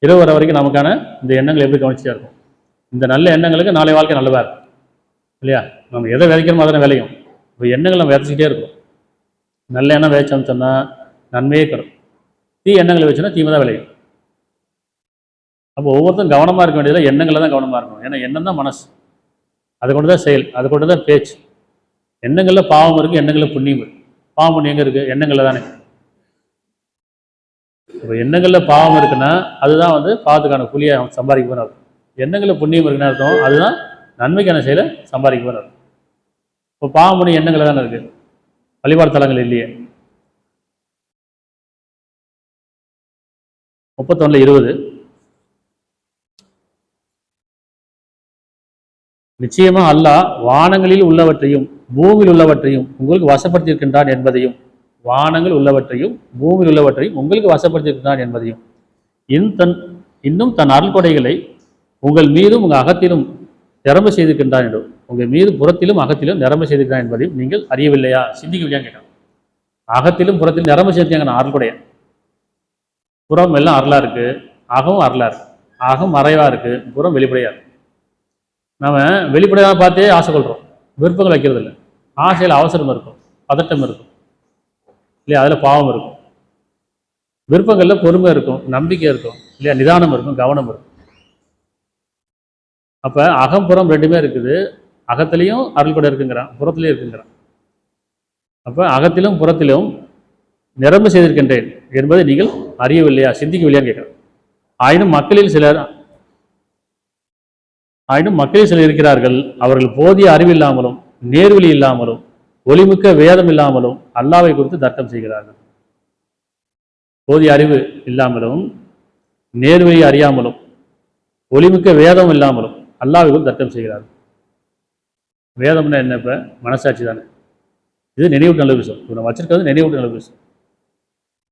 இரவு வர வரைக்கும் நமக்கான இந்த எண்ணங்கள் எப்படி கவனிச்சுட்டே இருக்கும். இந்த நல்ல எண்ணங்களுக்கு நாளை வாழ்க்கை நல்லதாக இருக்கும் இல்லையா? நம்ம எதை விதைக்கிறோமோ அதனை விளையும். இப்போ எண்ணங்கள் நம்ம விதைச்சிக்கிட்டே இருக்கும். நல்ல எண்ணம் விதைச்சோம்னு சொன்னால் நன்மையே கிடைக்கும். தீ எண்ணங்களை வச்சோன்னா தீமை தான் விளையும். அப்போ ஒவ்வொருத்தரும் கவனமாக இருக்க வேண்டியதில் எண்ணங்களில் தான் கவனமாக இருக்கணும். ஏன்னா எண்ணம் தான் மனசு, அதை கொண்டு தான் செயல், அதை கொண்டு தான் பேச்சு. எண்ணங்களில் பாவம் இருக்குது, எண்ணங்களில் புண்ணியம் இருக்குது. பாவம் புண்ணியம் எங்கே இருக்குது? எண்ணங்களில் தானே. இப்போ எண்ணங்களில் பாவம் இருக்குன்னா அதுதான் பாவத்துக்கான கூலியை சம்பாதிக்க போகிறார். எண்ணங்களில் புண்ணியம் இருக்குன்னு அர்த்தம், அதுதான் நன்மைக்கான செயலை சம்பாதிக்க போகிற அர்த்தம். இப்போ பாவம் எண்ணங்கள் தானே இருக்குது, வழிபாடு தலங்கள் இல்லையே. 31:20 நிச்சயமா அல்லாஹ் வானங்களில் உள்ளவற்றையும் பூமியில் உள்ளவற்றையும் உங்களுக்கு வசப்படுத்தியிருக்கின்றான் என்பதையும், வானங்கள் உள்ளவற்றையும் பூமியில் உள்ளவற்றையும் உங்களுக்கு வசப்படுத்தியிருக்கின்றான் என்பதையும், இன்னும் தன் அருள்கொடைகளை உங்கள் மீதும் உங்கள் அகத்திலும் நிரம்ப செய்திருக்கின்றான் என்றும், உங்கள் மீது புறத்திலும் அகத்திலும் நிரம்ப செய்திருக்கிறான் என்பதையும் நீங்கள் அறியவில்லையா, சிந்திக்கவில்லையா கேட்கணும். அகத்திலும் புறத்திலும் நிரம்ப செய்திருக்காங்க நான் அருள்கொடைய. புறம் எல்லாம் அருளா இருக்கு, அகம் அருளா இருக்கு. அகம் மறைவா இருக்கு, புறம் வெளிப்படையா இருக்கு. நம்ம வெளிப்படையாக பார்த்தே ஆசை கொள்கிறோம், விருப்பங்கள் வைக்கிறது இல்லை. ஆசையில் அவசரம் இருக்கும், பதட்டம் இருக்கும் இல்லையா, அதில் பாவம் இருக்கும். விருப்பங்களில் பொறுமை இருக்கும், நம்பிக்கை இருக்கும் இல்லையா, நிதானம் இருக்கும், கவனம் இருக்கும். அப்போ அகம்புறம் ரெண்டுமே இருக்குது. அகத்திலையும் அருள் கூட இருக்குங்கிறான், புறத்திலையும் இருக்குங்கிறான். அப்போ அகத்திலும் புறத்திலும் நிரம்ப செய்திருக்கின்றேன் என்பதை நீங்கள் அறியவில்லையா, சிந்திக்கவில்லையான்னு கேட்குறேன். ஆயினும் மக்களில் சிலர் இருக்கிறார்கள், அவர்கள் போதிய அறிவில்லாமலும் நேர்வழி இல்லாமலும் ஒளிமிக்க வேதம் இல்லாமலும் அல்லாவை குறித்து தர்க்கம் செய்கிறார்கள். போதிய அறிவு இல்லாமலும் நேர்வழி அறியாமலும் ஒளிமிக்க வேதம் இல்லாமலும் அல்லாவை குறித்து தர்க்கம் செய்கிறார்கள். வேதம்னா என்ன? இப்போ மனசாட்சி தானே, இது நினைவூட்டு நல்ல விஷயம். இப்போ நம்ம வச்சிருக்கிறது நினைவூட்டு நல்ல விஷயம்.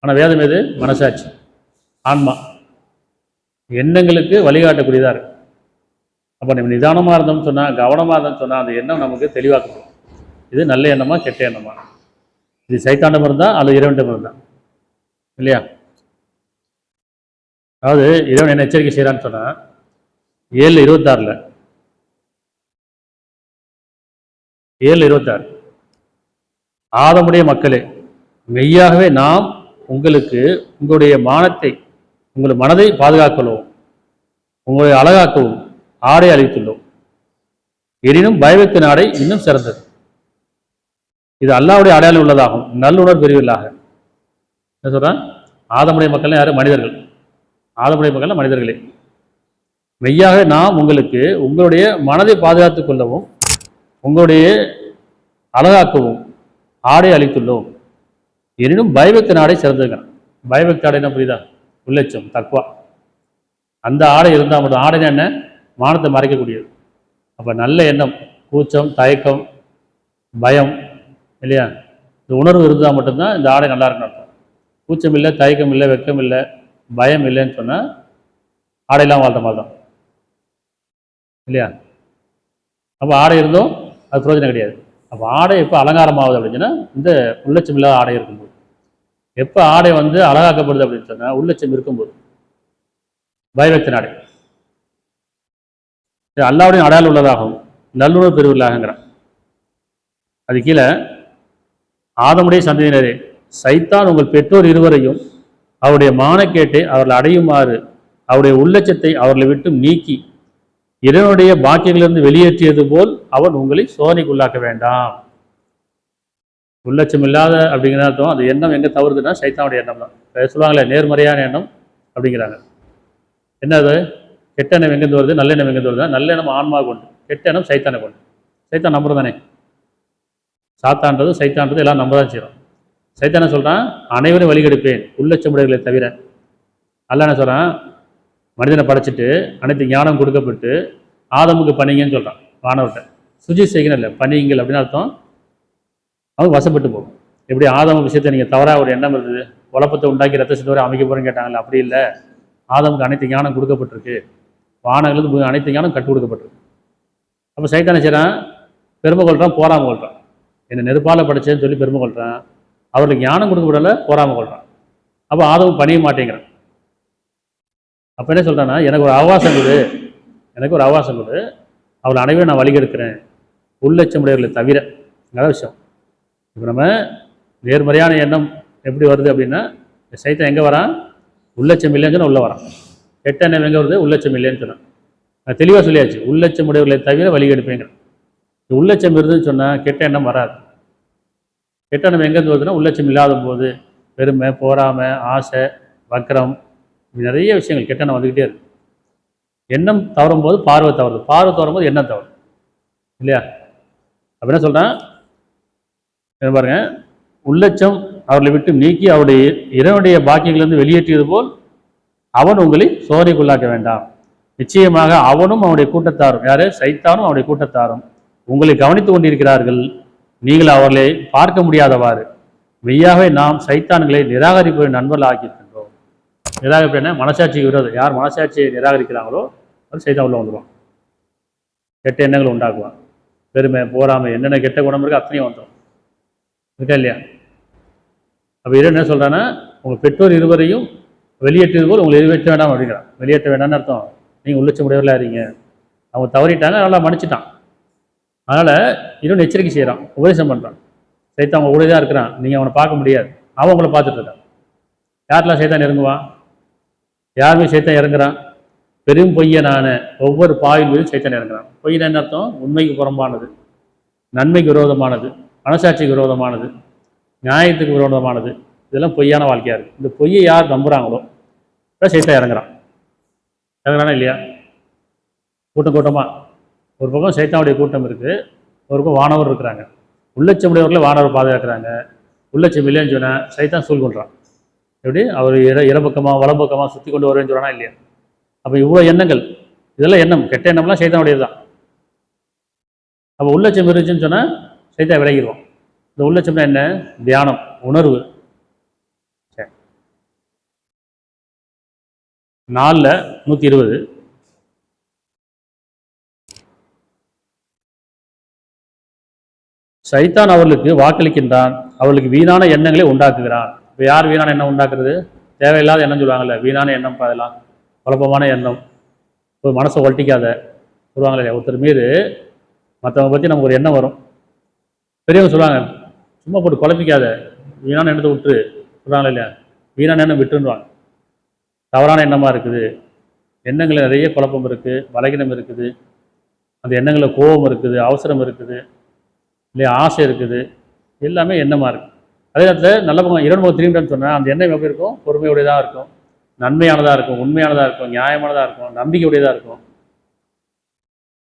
ஆனால் வேதம் எது? மனசாட்சி, ஆன்மா, எண்ணங்களுக்கு வழிகாட்டக்கூடியதாக இருக்கு. அப்போ நம்ம நிதானமாக இருந்தோம்னு சொன்னால், கவனமாக இருந்தோம்னு சொன்னால், அந்த எண்ணம் நமக்கு தெளிவாக்கப்படும். இது நல்ல எண்ணமா கெட்ட எண்ணமா, இது சைத்தாண்டம் இருந்தா அல்லது இறைவனிடம் இருந்தா இல்லையா. அதாவது இறைவன் என்ன எச்சரிக்கை செய்யறான்னு சொன்னா 7:26 ஆதமுடைய மக்களே, மெய்யாகவே நாம் உங்களுக்கு உங்களுடைய மானத்தை, உங்களுடைய மனதை பாதுகாக்கவும் உங்களுடைய அழகாக்கவும் ஆடை அளித்துள்ளோம். எனினும் பயபக்தி ஆடை இன்னும் சிறந்தது. இது அல்லாஹ்வுடைய அடையாளம் உள்ளதாகும், நல்லுணர் பெரியவர்களாக. என்ன சொல்றான்? ஆதமுடைய மக்கள் யாரு? மனிதர்கள். ஆதமுடைய மக்கள் மனிதர்களே. மெய்யாக நாம் உங்களுக்கு உங்களுடைய மனதை பாதுகாத்துக் கொள்ளவும் உங்களுடைய அழகாக்கவும் ஆடை அளித்துள்ளோம். எனினும் பயபக்தி ஆடை சிறந்திருக்கிறான். பயபக்தி ஆடை என்ன புரியுதா? உள்ளச்சம், தக்வா. அந்த ஆடை இருந்தால் மட்டும், ஆடைனா என்ன? மானத்தை மறைக்கக்கூடியது. அப்போ நல்ல எண்ணம், கூச்சம், தயக்கம், பயம் இல்லையா, இந்த உணர்வு இருந்தால் மட்டும்தான் இந்த ஆடை நல்லா இருக்குன்னு அர்த்தம். கூச்சம் இல்லை, தயக்கம் இல்லை, வெக்கம் இல்லை, பயம் இல்லைன்னு சொன்னால் ஆடையெல்லாம் வாழ்த்த மாதிரி தான் இல்லையா. அப்போ ஆடை இருந்தும் அது பிரயோஜனம் கிடையாது. அப்போ ஆடை எப்போ அலங்காரமாகுது அப்படின்னு சொன்னால், இந்த உள்ளச்சம் இல்லாத ஆடை இருக்கும்போது. எப்போ ஆடை அழகாக்கப்படுது அப்படின்னு சொன்னால், உள்ளச்சம் இருக்கும்போது. பயபக்தி ஆடை அல்லாஹ்வுடைய அடையாளம் உள்ளதாகவும் நல்லுணர்வு பெறுவர்களாகிறான். அது கீழே, ஆதமுடைய சந்ததியினரே, சைத்தான் உங்கள் பெற்றோர் இருவரையும் அவருடைய மானக்கேட்டை அவர்கள் அடையுமாறு அவருடைய உள்ளச்சத்தை அவர்களை விட்டு நீக்கி இறைவனுடைய பாக்கியங்களிலிருந்து வெளியேற்றியது போல் அவன் உங்களை சோதனைக்குள்ளாக்க வேண்டாம். உள்ளச்சம் இல்லாத அப்படிங்கிற அர்த்தம், அந்த எண்ணம் எங்கே தவறுதுன்னா சைத்தானுடைய எண்ணம் தான். சொல்லுவாங்களே நேர்மறையான எண்ணம் அப்படிங்கிறாங்க. என்னது? கெட்ட எண்ணம் எங்கேருந்து வருது, நல்ல எண்ணம் எங்கேருந்து வருதுன்னா, நல்ல எண்ணம் ஆன்மா கொண்டு, கெட்ட எண்ணம் சைத்தானை கொண்டு. சைத்தான் நம்புறது தானே, சாத்தான்றது சைத்தான்றது எல்லாம் நம்ப தான் செய்கிறோம். சைத்தான சொல்கிறான், அனைவரும் வழிகெடுப்பேன் உள்ளச்சமுடையர்களை தவிர. அல்ல என்ன சொல்கிறான்? மனிதனை படைச்சிட்டு அனைத்து ஞானம் கொடுக்கப்பட்டு ஆதமுக்கு பணிங்கன்னு சொல்கிறான். வானவர்கிட்ட சுஜி செய்யணும் இல்லை, பணிங்கள் அப்படின்னு அர்த்தம். அவங்க வசப்பட்டு போகும். எப்படி ஆதம விஷயத்தை நீங்கள் தவறாக ஒரு எண்ணம் இருந்தது, குழப்பத்தை உண்டாக்கி ரத்த சித்தவரை அமைக்க போகிறேன்னு கேட்டாங்கல்ல, அப்படி இல்லை. ஆதமுக்கு அனைத்து ஞானம் கொடுக்கப்பட்டிருக்கு, வானங்களுக்கு அனைத்து ஞானம் கற்றுக் கொடுக்கப்பட்டிருக்கு. அப்போ சைத்தான செய்கிறான், பெருமை கொள்கிறான், போராமல் கொள்கிறான். என்னை நெருப்பால் படைச்சேன்னு சொல்லி பெருமை கொள்கிறான். அவர்களுக்கு ஞானம் கொடுக்கப்படல, போராமல் கொள்கிறான். அப்போ ஆதமும் பணிய மாட்டேங்கிறான். அப்போ என்ன சொல்கிறான்னா, எனக்கு ஒரு அவகாசம் கொடு, அவளை அனைவரும் நான் வழிகெடுக்கிறேன் உள்ளச்சமுடையவர்களை தவிர. நல்ல விஷயம். இப்போ நம்ம நேர்மறையான எண்ணம் எப்படி வருது அப்படின்னா, சைத்தான் எங்கே வரான்? உள்ளச்சம் இல்லைன்னு சொன்னால் உள்ளே வரான். கெட்ட எண்ணம் எங்கே வருது? உள்ளச்சம் இல்லைன்னு சொன்னான். நான் தெளிவாக சொல்லியாச்சு, உள்ளச்சமுடையவர்களை தவிர வழிகெடுப்பேங்கிறேன். உள்ளச்சம் இருந்துன்னு சொன்னால் கெட்ட எண்ணம் வராது. கெட்ட எண்ணம் எங்கேருந்து வருதுன்னா, உள்ளச்சம் இல்லாத போது பெருமை, போராமை, ஆசை, வக்கரம், நிறைய விஷயங்கள் கெட்ட எண்ணம் வந்துக்கிட்டே இருக்கு. எண்ணம் தவறும் போது பார்வை தவறுது, பார்வை தவறும் போது எண்ணம் தவறு இல்லையா? அப்ப என்ன சொல்றேன் பாருங்க, உள்ளச்சம் அவர்களை விட்டு நீக்கி அவருடைய இறைவனுடைய பாக்கியங்களிலிருந்து வெளியேற்றியது போல் அவன் உங்களை சோதனைக்குள்ளாக்க வேண்டாம். நிச்சயமாக அவனும் அவனுடைய கூட்டத்தாரும், யாரு? சைத்தானும் அவனுடைய கூட்டத்தாரும் உங்களை கவனித்துக் கொண்டிருக்கிறார்கள். நீங்கள் அவர்களை பார்க்க முடியாதவாறு மெய்யாகவே நாம் சைத்தான்களை நிராகரிப்பதை நண்பர்கள் ஆக்கியிருக்கின்றோம். நிராகரிப்பு என்ன? மனசாட்சிக்கு விரோதம். யார் மனசாட்சியை நிராகரிக்கிறாங்களோ அது சைத்தான் உள்ள வந்துடுவான், கெட்ட எண்ணங்கள் உண்டாக்குவான். பெருமை, போராமை, என்னென்ன கெட்ட குணம் இருக்கு அத்தனையும் வந்துடும், இருக்கா இல்லையா? அப்போ இறை என்ன சொல்றான்னா, உங்கள் பெற்றோர் இருவரையும் வெளியேற்றது போல் உங்களை வெளியேற்ற வேண்டாம் அப்படிங்கிறான். வெளியேற்ற வேண்டாம்னு அர்த்தம், நீங்கள் உள்ளட்சம் உடையவர்களாக இருங்க. அவங்க தவறிட்டாங்க, நல்லா மன்னிச்சிட்டான். அதனால் இன்னொன்று எச்சரிக்கை செய்கிறான், உபதேசம் பண்ணுறான். சைத்தான் அவங்க கூட தான் இருக்கிறான், நீங்கள் அவனை பார்க்க முடியாது, அவன் உங்களை பார்த்துட்டு இருக்கான். யாரெல்லாம் சைத்தான் இறங்குவான்? யாருமே சைத்தான் இறங்குறான்? பெரும் பொய்யனான ஒவ்வொரு பாவின் மீதும் சைத்தான் இறங்குறான். பொய்யன் என்ன அர்த்தம்? உண்மைக்கு புறம்பானது, நன்மைக்கு விரோதமானது, மனசாட்சிக்கு விரோதமானது, நியாயத்துக்கு விரோதமானது, இதெல்லாம் பொய்யான வாழ்க்கையாக இருக்குது. இந்த பொய்யை யார் நம்புகிறாங்களோ சைத்தான் இறங்குறான். இறங்குறானா இல்லையா? கூட்டம் கூட்டமாக ஒரு பக்கம் சைத்தானுடைய கூட்டம் இருக்குது, ஒரு பக்கம் வானவர் இருக்கிறாங்க. உள்ளட்சம் உடையவர்களை வானவர் பாதுகாக்கிறாங்க. உள்ளட்சம் இல்லைன்னு சொன்னால் சைத்தான் சூழ் கொள்கிறான். எப்படி? அவர் இடப்பக்கமாக வலப்பக்கமாக சுற்றி கொண்டு வருவேன்னு சொல்கிறானா இல்லையா? அப்போ இவ்வளோ எண்ணங்கள், இதெல்லாம் எண்ணம், கெட்ட எண்ணம்லாம் சைத்தானுடையது தான். அப்போ உள்ளட்சம் இருந்துச்சுன்னு சொன்னால் சைத்தான் விலகிடுவான். இந்த உள்ளட்சம்னா என்ன? தியானம், உணர்வு. 4:120 சைத்தான் அவர்களுக்கு வாக்களிக்கின்றான், அவர்களுக்கு வீணான எண்ணங்களை உண்டாக்குகிறான். இப்போ யார் வீணான எண்ணம் உண்டாக்குறது? தேவையில்லாத எண்ணம் சொல்லுவாங்கல்ல, வீணான எண்ணம், அதெல்லாம் குழப்பமான எண்ணம். ஒரு மனசை ஒட்டிக்காத சொல்லுவாங்களே இல்லையா? ஒருத்தர் மீது மற்றவங்க பற்றி நமக்கு ஒரு எண்ணம் வரும். பெரியவங்க சொல்லுவாங்க, சும்மா போட்டு குழப்பிக்காத, வீணான எண்ணத்தை விட்டுரு சொல்கிறாங்களே இல்லையா? வீணான எண்ணம் விட்டுருவாங்க. தவறான எண்ணமாக இருக்குது, எண்ணங்களில் நிறைய குழப்பம் இருக்குது, பலகீனம் இருக்குது, அந்த எண்ணங்களில் கோபம் இருக்குது, அவசரம் இருக்குது இல்லையா, ஆசை இருக்குது, எல்லாமே எண்ணமாக இருக்குது. அதே நேரத்தில் நல்ல பக்கம் இரண்டு பக்கம் திரும்பின்னு சொன்னால் அந்த எண்ணம் எப்படி இருக்கும்? பொறுமையுடையதாக இருக்கும், நன்மையானதாக இருக்கும், உண்மையானதாக இருக்கும், நியாயமானதாக இருக்கும், நம்பிக்கையுடையதாக இருக்கும்.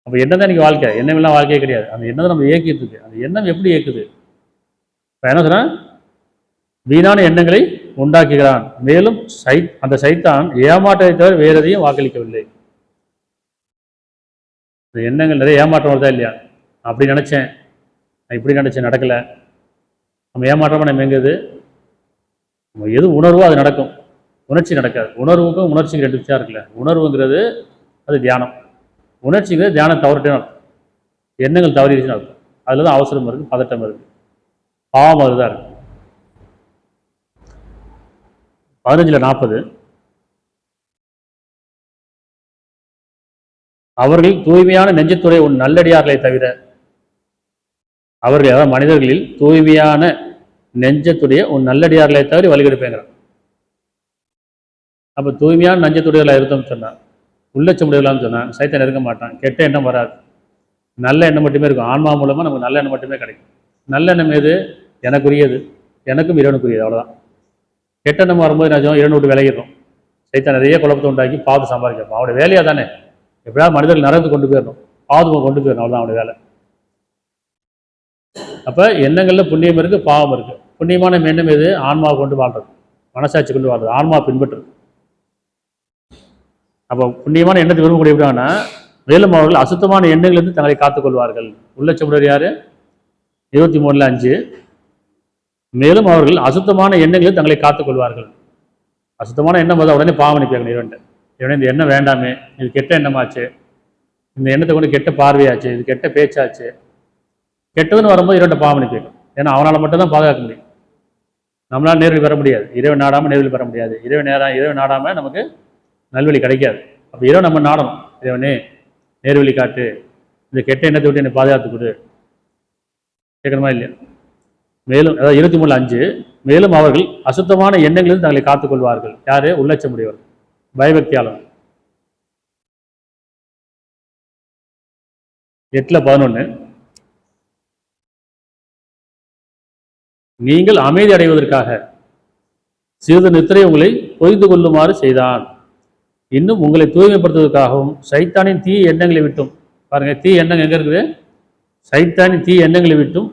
அப்போ எண்ணம் தான் இன்றைக்கி வாழ்க்கை, எண்ணமெல்லாம் வாழ்க்கையே கிடையாது. அந்த எண்ணம் தான் நம்ம இயக்கிட்டு இருக்கு. அந்த எண்ணம் எப்படி இயக்குது? இப்போ என்ன சொன்னால், வீணான எண்ணங்களை உண்டாக்குகிறான். மேலும் அந்த சைத்தான் ஏமாற்றத்தை தவிர வேற எதையும் வாக்களிக்கவில்லை. இந்த எண்ணங்கள் நிறைய ஏமாற்றம் வருதா இல்லையா? அப்படி நினைச்சேன், நான் இப்படி நினைச்சேன், நடக்கல. நம்ம ஏமாற்றமா நம்ம எங்குது? நம்ம எது உணர்வோ அது நடக்கும், உணர்ச்சி நடக்காது. உணர்வுக்கும் உணர்ச்சிக்கு ரெண்டு விஷயம் இருக்குல்ல. உணர்வுங்கிறது அது தியானம், உணர்ச்சிங்கிறது தியானம் தவறுட்டேன்னு அர்த்தம். எண்ணங்கள் தவறிடுச்சுன்னு அர்த்தம். அதில் தான் அவசரம் இருக்குது, பதட்டம் இருக்குது, பாவம் அதுதான் இருக்குது. 15:40 அவர்கள் தூய்மையான நெஞ்சத்துடைய உன் நல்லடியார்களை தவிர, அவர்கள் அதாவது மனிதர்களில் தூய்மையான நெஞ்சத்துடைய உன் நல்லடியார்களை தவிர வழிகெடுப்பேங்கிறான். அப்போ தூய்மையான நெஞ்சத்துடையவர்களாக இருந்தோம்னு சொன்னான், உள்ளச்சமுடையவர்களான்னு சொன்னான், சைத்தான் இருக்க மாட்டான், கெட்ட எண்ணம் வராது, நல்ல எண்ணம் மட்டுமே இருக்கும். ஆன்மா மூலமாக நமக்கு நல்ல எண்ணம் மட்டுமே கிடைக்கும். நல்ல எண்ணம் எது? எனக்குரியது, எனக்கும் இறைவனுக்குரியது, அவ்வளோதான். கெட்ட எண்ணம் வரும்போது நான் இறைவனை விட்டு விலகிடுறோம். சைத்தான் நிறைய குழப்பத்தை உண்டாக்கி பாவத்தை சம்பாதிக்கிறோம். அவனுடைய வேலையாக தானே எப்படியாவது மனிதர்கள் நரகத்துக்கு கொண்டு போயிடணும், பாவத்துக்கு கொண்டு போயிடணும், அவ்வளோதான் அவனுடைய வேலை. அப்போ எண்ணங்களில் புண்ணியம் இருக்குது, பாவம் இருக்குது. புண்ணியமான எண்ணம் எது? ஆன்மாவை கொண்டு வாழ்றது, மனசாட்சி கொண்டு வாழ்றது, ஆன்மா பின்பற்றுறது. அப்போ புண்ணியமான எண்ணத்தை விரும்பக்கூடிய எப்படின்னா, மேலும் அவர்கள் அசுத்தமான எண்ணங்களிலிருந்து தங்களை காத்துக்கொள்வார்கள். உள்ளச்சமுடையர் யாரு? 23:5 மேலும் அவர்கள் அசுத்தமான எண்ணங்களில் தங்களை காத்துக் கொள்வார்கள். அசுத்தமான எண்ணம் போது உடனே பாவம் நிற்பாங்க இறைவன். இவனே இந்த எண்ணம் வேண்டாமே, இது கெட்ட எண்ணமாச்சு, இந்த எண்ணத்தை கொண்டு கெட்ட பார்வையாச்சு, இது கெட்ட பேச்சாச்சு, கெட்டதுன்னு வரும்போது இறைவன் பாவம் நிற்பாங்க. ஏன்னா அவனால் மட்டும்தான் பாதுகாக்க முடியும், நம்மளால் நேர்வழி பெற முடியாது. இறைவன் நாடாமல் நேர்வழி பெற முடியாது. இறைவன் நாடாமல் நமக்கு நல்வழி கிடைக்காது. அப்போ இறைவன் நம்ம நாடணும், இறைவனே நேர்வழி காட்டு, இந்த கெட்ட எண்ணத்தை விட்டு என்னை பாதுகாத்து கொடு, கேட்கணுமா இல்லையா? மேலும் அதாவது 23:5 மேலும் அவர்கள் அசுத்தமான எண்ணங்களில் தங்களை காத்துக்கொள்வார்கள். யாரு? உள்ளச்சமுடையவர்கள், பயபக்தியாளர். 8:11 நீங்கள் அமைதி அடைவதற்காக சிறிது நித்திரை உங்களை பொய்து கொள்ளுமாறு செய்தான். இன்னும் உங்களை தூய்மைப்படுத்துவதற்காகவும் சைத்தானின் தீய எண்ணங்களை விட்டும், பாருங்க தீ எண்ணம் எங்க இருக்குது, சைத்தானின் தீய எண்ணங்களை விட்டும்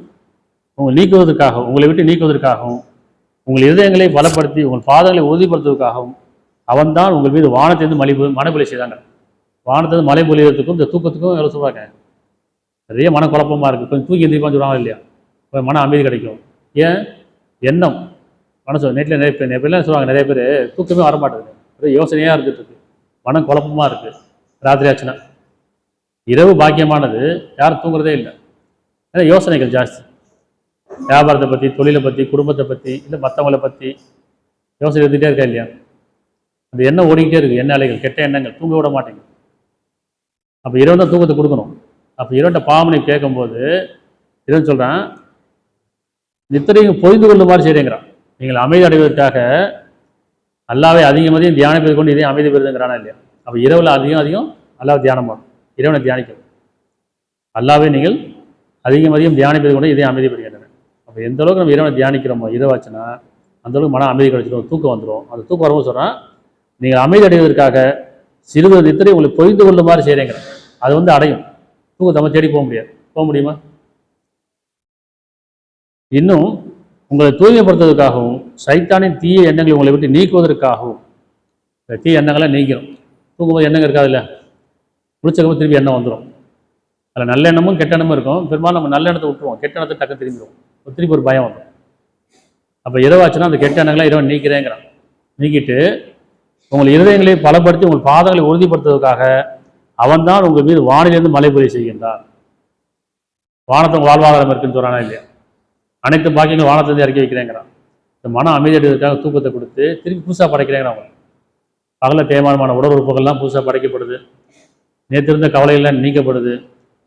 உங்களை விட்டு நீக்குவதற்காகவும் உங்கள் இதயங்களை பலப்படுத்தி உங்கள் பாதங்களை உறுதிப்படுத்துவதற்காகவும் அவன்தான் உங்கள் மீது வானத்திலிருந்து மழை பொழி செய்தாங்க. வானத்திலிருந்து மழை பொழியறதுக்கும் இந்த தூக்கத்துக்கும் எவ்வளோ சொல்கிறாங்க. நிறைய மன குழப்பமாக இருக்குது, கொஞ்சம் தூக்கி எந்திரிப்பான்னு சொல்கிறாங்க இல்லையா, கொஞ்சம் மன அமைதி கிடைக்கும். ஏன் எண்ணம் மனசு நேற்றில் நிறைய பேர்லாம் சொல்லுவாங்க, நிறைய பேர் தூக்கமே வரமாட்டேங்குது, ஒரே யோசனையாக இருந்துட்டு இருக்கு, மனம் குழப்பமாக இருக்குது. ராத்திரி ஆச்சுன்னா இரவு பாக்கியமானது, யாரும் தூங்குறதே இல்லை, ஏன்னா யோசனைகள் ஜாஸ்தி. வியாபாரத்தை பற்றி, தொழிலை பற்றி, குடும்பத்தை பற்றி, இல்லை மற்றவங்களை பற்றி யோசனை இருந்துகிட்டே இருக்கா இல்லையா. அந்த எண்ணம் ஓடிக்கிட்டே இருக்குது, எண்ண அலைகள், கெட்ட எண்ணங்கள், தூங்க விட மாட்டேங்குது. அப்போ இரவு தான் தூக்கத்தை கொடுக்கணும். அப்போ இரண்ட பாவனை கேட்கும்போது இரவு சொல்கிறான், நித்திரையும் பொய்ந்து கொள்ள மாதிரி செய்கிறேங்கிறான். நீங்கள் அமைதி அடைவதற்காக அல்லாவை அதிகமதியும் தியானிப்பதை கொண்டு இதையும் அமைதி பெறுதுங்கிறானா இல்லையா. அப்போ இரவில் அதிகம் அல்லாவை தியானம் பண்ணும், இறைவனை தியானிக்கணும். அல்லாவை நீங்கள் அதிகமதியும் தியானிப்பதை கொண்டு இதையும் அமைதி பெறுகின்றன. அப்போ எந்த அளவுக்கு நம்ம இறைவனை தியானிக்கிறோமோ இரவாச்சுன்னா அந்தளவுக்கு மன அமைதி கிடைச்சிடும், தூக்கம் வந்துடும். அந்த தூக்கம் வரும்போது சொல்கிறான், நீங்கள் அமைதி அடைவதற்காக சிறுவர் நித்திரை உங்களை பொய்ந்து கொள்ள மாதிரி செய்கிறேங்கிறேன். அது அடையும். தூக்கத்தை நம்ம தேடி போக முடியுமா? இன்னும் உங்களை தூய்மைப்படுத்துவதற்காகவும் சைத்தானின் தீய எண்ணங்களை உங்களை விட்டு நீக்குவதற்காகவும், இந்த தீய எண்ணங்களை நீக்கணும். தூங்கும்போது எண்ணங்கள் இருக்காது இல்லை, முடிச்சக்கப்புறம் திருப்பி எண்ணம் வந்துடும். அதில் நல்ல எண்ணமும் கெட்ட எண்ணமும் இருக்கும். பெரும்பாலும் நம்ம நல்ல எண்ணத்தை விட்டுருவோம், கெட்ட எண்ணத்தை டக்கு திரும்பிடுவோம், திருப்பி ஒரு பயம் வந்துடும். அப்போ இரவாச்சுன்னா அந்த கெட்ட எண்ணங்களை இரவன் நீக்கிறேங்கிறான். நீக்கிட்டு உங்கள் இருதயங்களை பலப்படுத்தி உங்கள் பாதங்களை உறுதிப்படுத்துவதற்காக அவன்தான் உங்கள் மீது வானிலிருந்து மழை பொழிய செய்கின்றான். வானத்தை வாழ்வாதாரம் இருக்குன்னு சொல்கிறானா இல்லையா. அனைத்து பாக்கியங்களும் வானத்திலிருந்து இறக்கி வைக்கிறேங்கிறான். இந்த மன அமைதி அடைவதற்காக தூக்கத்தை கொடுத்து திருப்பி புதுசாக படைக்கிறேங்கிறான். அவன் பகலில் தேய்மானமான உடல் உறுப்புகள்லாம் புதுசாக படைக்கப்படுது, நேற்று இருந்த கவலைகள்லாம் நீக்கப்படுது,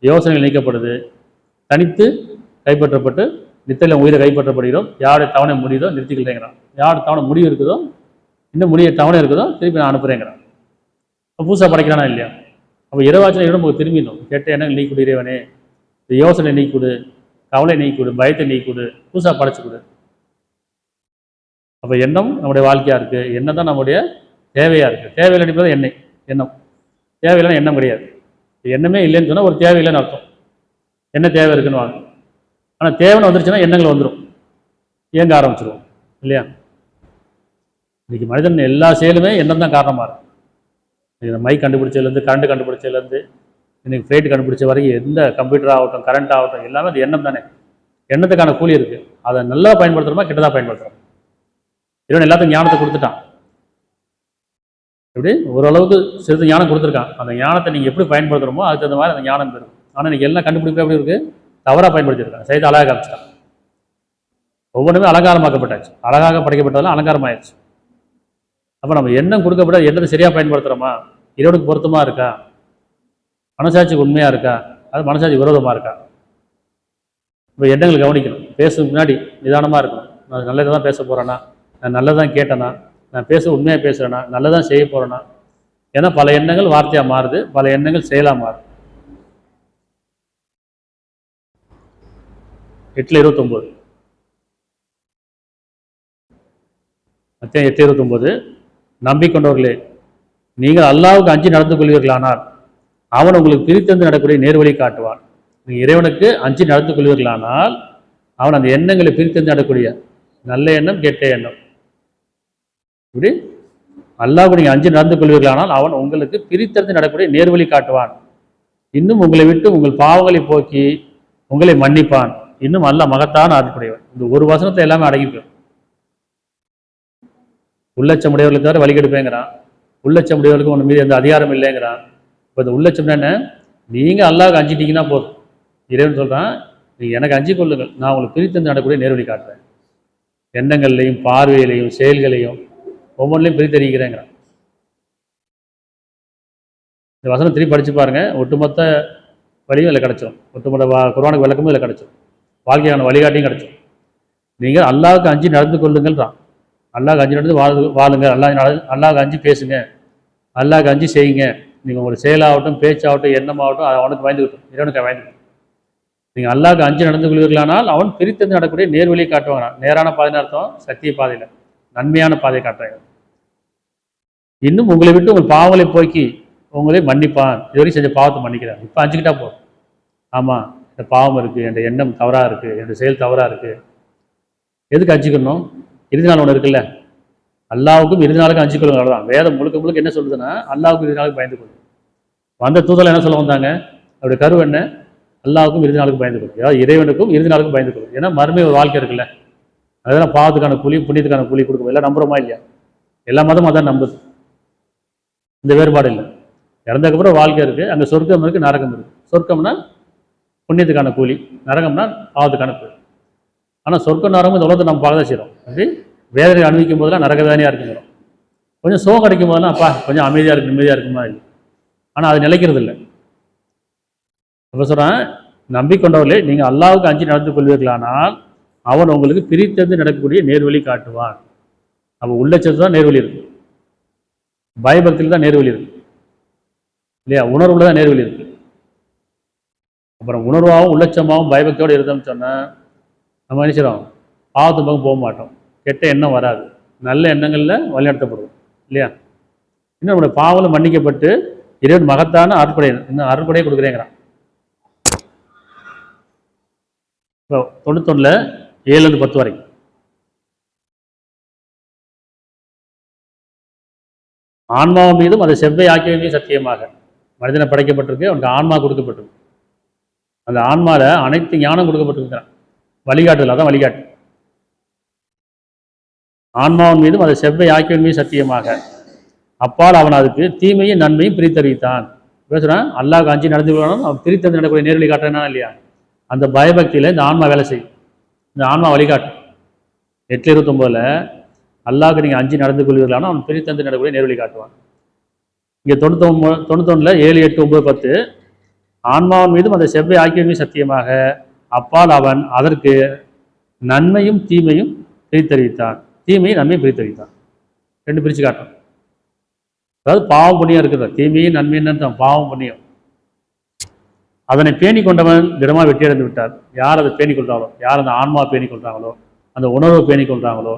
யோசனைகள் நீக்கப்படுது, தனித்து கைப்பற்றப்பட்டு நித்திரையில் உயிரை கைப்பற்றப்படுகிறோம். யாருடைய தவணை முடியுதோ நிறுத்திக்கிறேங்கிறான். யார் தவணை முடிவு இருக்குதோ, இன்னும் முடிய தவணை இருக்குதோ திருப்பி நான் அனுப்புகிறேங்கிறான். புதுசாக படைக்கிறானா இல்லையா. அப்போ இரவாச்சனை இடம் நமக்கு திரும்பிடணும். கெட்ட எண்ணங்கள் நீக்கிவிடு இறைவனே, இந்த யோசனை நீக்கிவிடு, கவலை நீக்கிவிடு, பயத்தை நீக்கிவிடு, புதுசாக படைச்சு கொடு. அப்போ எண்ணம் நம்முடைய வாழ்க்கையாக இருக்குது, எண்ணம் தான் நம்முடைய தேவையாக இருக்குது. தேவையில்லை அடிப்பது எண்ணம் தேவையில்லைன்னா எண்ணம் கிடையாது. எண்ணமே இல்லைன்னு சொன்னால் ஒரு தேவையில்லைன்னு அர்த்தம். என்ன தேவை இருக்குன்னு வாங்க. ஆனால் தேவைன்னு வந்துருச்சுன்னா எண்ணங்கள் வந்துடும், இயங்க ஆரம்பிச்சிடுவோம் இல்லையா. இன்றைக்கி மனிதன் எல்லா செயலுமே எண்ணம் தான் காரணமாக இருக்கும். இன்றைக்கி மைக் கண்டுபிடிச்சதுலேருந்து, கரண்ட் கண்டுபிடிச்சதுலேருந்து, இன்றைக்கி ஃப்ளைட் கண்டுபிடிச்ச வரைக்கும் எந்த கம்ப்யூட்டர் ஆகட்டும், கரண்ட் ஆகட்டும், எல்லாமே அது எண்ணம் தானே. எண்ணத்துக்கான கூலி இருக்குது. அதை நல்லா பயன்படுத்துகிறோமா கெட்டதாக பயன்படுத்துகிறோம். இவன் எல்லாத்துக்கும் ஞானத்தை கொடுத்துட்டான். எப்படி ஓரளவுக்கு சிறிது ஞானம் கொடுத்துருக்கான். அந்த ஞானத்தை நீங்கள் எப்படி பயன்படுத்துகிறோமோ அதுக்கு தகுந்த மாதிரி அந்த ஞானம் பெறும். ஆனால் இன்றைக்கி எல்லாம் கண்டுபிடிக்க எப்படி இருக்குது, தவறாக பயன்படுத்தியிருக்காங்க. செய்து அழகாக காமிச்சிட்டான். ஒவ்வொன்றுமே அலங்காரமாக்கப்பட்டாச்சு. அழகாக படைக்கப்பட்டதெல்லாம் அலங்காரமாயிடுச்சு. அப்போ நம்ம எண்ணம் கொடுக்கப்பட்ட எண்ணத்தை சரியாக பயன்படுத்துகிறோமா, இறைவனுக்கு பொருத்தமாக இருக்கா, மனசாட்சிக்கு உண்மையாக இருக்கா, அது மனசாட்சி விரோதமாக இருக்கா. இப்போ எண்ணங்களை கவனிக்கணும். பேசுறதுக்கு முன்னாடி நிதானமாக இருக்கணும். நான் நல்லதை தான் பேச போகிறேன்னா, நான் நல்லதான் கேட்டேனா, நான் உண்மையாக பேசுகிறேன்னா, நல்லதான் செய்ய போகிறேன்னா. ஏன்னா பல எண்ணங்கள் வார்த்தையாக மாறுது, பல எண்ணங்கள் செயலாக மாறுது. 8:29 மத்தியம் 8:29 நம்பிக்கொண்டவர்களே, நீங்கள் அல்லாஹ்வுக்கு அஞ்சி நடந்து கொள்வீர்களானால் அவன் உங்களுக்கு பிரித்தென்று நடக்கூடிய நேர்வழி காட்டுவான். நீங்கள் இறைவனுக்கு அஞ்சி நடந்து கொள்வீர்களானால் அவன் அந்த எண்ணங்களை பிரித்தென்று நடக்கூடிய நல்ல எண்ணம், கெட்ட எண்ணம், இப்படி அல்லாஹ்வுக்கு நீங்கள் அஞ்சி நடந்து கொள்வீர்களானால் அவன் உங்களுக்கு பிரித்தென்று நடக்கூடிய நேர்வழி காட்டுவான். இன்னும் உங்களை விட்டு உங்கள் பாவங்களை போக்கி உங்களை மன்னிப்பான். இன்னும் அல்லாஹ் மகத்தான ஆட்சியுடையவன். இந்த ஒரு வசனத்தை எல்லாமே அடங்கிப்போம். உள்ளச்சம் உடையவர்களுக்கு தவிர வழி கெடுப்பேங்கிறான். உள்ளச்சம் உடையவர்களுக்கு உன் மீது எந்த அதிகாரம் இல்லைங்கிறான். இப்போ இந்த உள்ளச்சம் என்ன, நீங்கள் அல்லாஹ்வுக்கு அஞ்சிட்டீங்கன்னா போதும். இறைவன் சொல்கிறான், நீங்கள் எனக்கு அஞ்சி கொள்ளுங்கள், நான் உங்களுக்கு பிரித்தென்று நடக்கூடிய நேர்வழி காட்டுறேன். எண்ணங்கள்லையும் பார்வையிலையும் செயல்களையும் ஒவ்வொன்றிலையும் பிரித்தறிகிறேங்கிறான். இந்த வசனம் திருப்பி படித்து பாருங்கள். ஒட்டுமொத்த வழியும் இதில் கிடச்சிடும். ஒட்டுமொத்த குர்ஆனுக்கு விளக்கமும் இதில் கிடச்சிடும். வாழ்க்கையான வழிகாட்டியும் கிடச்சிடும். நீங்கள் அல்லாஹ்வுக்கு அஞ்சி நடந்து கொள்ளுங்கள்ன்றான். அல்லாஹ்வுக்கு அஞ்சி நடந்து வாழுங்க, அல்லாஹ்வுக்கு அஞ்சி பேசுங்க, அல்லாஹ்வுக்கு அஞ்சி செய்யுங்க. நீங்கள் ஒரு செயலாகட்டும், பேச்சாகட்டும், எண்ணமாகட்டும், அது அவனுக்கு வாய்ந்துக்கிட்டோம், இறைவனுக்கு வாய்ந்துக்கிட்டோம். நீங்கள் அல்லாஹ்வுக்கு அஞ்சி நடந்து கொள்வீர்களானால் அவன் பிரித்தென்று நடக்கூடிய நேர்வழியை காட்டுவாங்க. நேரான பாதைன்னு அர்த்தம், சத்திய பாதையில் நன்மையான பாதையை காட்டுறாங்க. இன்னும் உங்களை விட்டு உங்கள் பாவங்களை போக்கி உங்களே மன்னிப்பான். இதுவரைக்கும் செஞ்ச பாவத்தை மன்னிக்கிறான். இப்போ அஞ்சுக்கிட்டா போ. ஆமாம், இந்த பாவம் இருக்குது, என் எண்ணம் தவறாக இருக்குது, என் செயல் தவறாக இருக்குது. எதுக்கு அஞ்சுக்கணும்? இறுதி நாள் ஒன்று இருக்குல்ல, அல்லாவுக்கும் இறுதி நாளுக்கும் அஞ்சுக்கொள்ளுங்க. அவ்வளோதான். வேதம் முழுக்க முழுக்க என்ன சொல்லுதுன்னா, அல்லாவுக்கும் இறுதி நாளுக்கு பயந்து கொள்ளும். வந்த தூதல் என்ன சொல்ல வந்தாங்க? அவருடைய கரு என்ன? அல்லாவுக்கும் இறுதி நாளுக்கும் பயந்து கொள்ளும். அதாவது இறைவனுக்கும் இறுதி நாளுக்கும் பயந்து கொள்ளும். ஏன்னா மறுமை ஒரு வாழ்க்கை இருக்குல்ல, அதெல்லாம் பாவத்துக்கான கூலி புண்ணியத்துக்கான கூலி கொடுக்கும். எல்லாம் நம்புறோமா இல்லையா? எல்லா மதமும் அதான் நம்புது. இந்த வேறுபாடு இல்லை. இறந்ததுக்கப்புறம் வாழ்க்கை இருக்குது, அங்கே சொர்க்கம் இருக்குது, நரகம் இருக்குது. சொர்க்கம்னா புண்ணியத்துக்கான கூலி, நரகம்னா பாவத்துக்கான கூலி. ஆனால் சொர்க்கம் நரகம் இந்த உலகத்தை நம்ம பார்க்க தான் செய்கிறோம். அப்படி வேதனை அனுபவிக்கும் போதெல்லாம் நரக வேதனையாக இருக்குங்கிறோம். கொஞ்சம் சோகம் கிடைக்கும் போதெல்லாம் அப்பா கொஞ்சம் அமைதியாக இருக்கு, நிம்மதியாக இருக்குமா இல்லை. ஆனால் அது நிலைக்கிறது இல்லை. அப்போ சொல்கிறேன், நம்பிக்கொண்டவர்களே, நீங்கள் அல்லாவுக்கு அஞ்சு நடந்து கொள்வீர்களானால் அவன் உங்களுக்கு பிரித்தெடுத்து நடக்கக்கூடிய நேர்வழி காட்டுவான். அப்போ உள்ளச்சத்து தான் நேர்வழி இருக்கு, பயபக்தியில் தான் நேர்வழி இருக்கு இல்லையா? உணர்வுல தான் நேர்வழி இருக்கு. அப்புறம் உணர்வாகவும் உள்ளச்சமாகவும் பயபக்தியோடு இருந்தோம்னு சொன்னால் நம்ம என்ன செய்கிறோம்? பாவத்து பக்கம் போக மாட்டோம், கெட்ட எண்ணம் வராது, நல்ல எண்ணங்களில் வழிநடத்தப்படுவோம் இல்லையா? இன்னும் நம்மளுடைய பாவங்களும் மன்னிக்கப்பட்டு இறைவன் மகத்தான அருட்படை, இன்னும் அருட்படையை கொடுக்குறேங்கிறான். இப்போ 91 7 10 வரைக்கும் ஆன்மாவின் மீதும் அதை செவ்வை ஆக்கியவே சத்தியமாக மனிதனை படைக்கப்பட்டிருக்கு, அவனுக்கு ஆன்மா கொடுக்கப்பட்டிருக்கு. அந்த ஆன்மாவில் அனைத்து ஞானம் கொடுக்கப்பட்டிருக்கிறான், வழிகாட்டுதல். அதான் வழிகாட்டு. ஆன்மாவின் மீதும் அதை செவ்வை ஆக்கியவே சத்தியமாக அப்பால் அவன் அதுக்கு தீமையும் நன்மையும் பிரித்தறிவித்தான். பேசுகிறான், அல்லாஹ் அஞ்சு நடந்து கொள்ளணும், அவன் பிரித்தறிந்து நடக்கூடிய நேர்வழி காட்டுறேன்னா இல்லையா? அந்த பயபக்தியில் இந்த ஆன்மா வேலை செய்யும், இந்த ஆன்மா வழிகாட்டும். 8:29 அல்லாஹ்க்கு நீங்கள் அஞ்சு நடந்து கொள்வீர்களானா அவன் பிரித்தந்து நடக்கூடிய நேர்வழி காட்டுவான். இங்கே 91 7 8 9 10 ஆன்மாவின் மீதும் அந்த செவ்வை ஆக்கியமே சத்தியமாக அப்பால் அவன் அதற்கு நன்மையும் தீமையும் பிரித்தறிவித்தான். தீமையும் நன்மையும் பிரித்தறிவித்தான். ரெண்டு பிரித்து காட்டும். அதாவது பாவம் புண்ணியம் இருக்கிறது, தீமையும் நன்மையும் தான் பாவம் புண்ணியம். அதனை பேணி கொண்டவன் திடமாக வெற்றி அடைந்து விட்டார். யார் அதை பேணி கொள்றாங்களோ, யார் அந்த ஆன்மா பேணி கொள்றாங்களோ, அந்த உணர்வை பேணி கொள்றாங்களோ,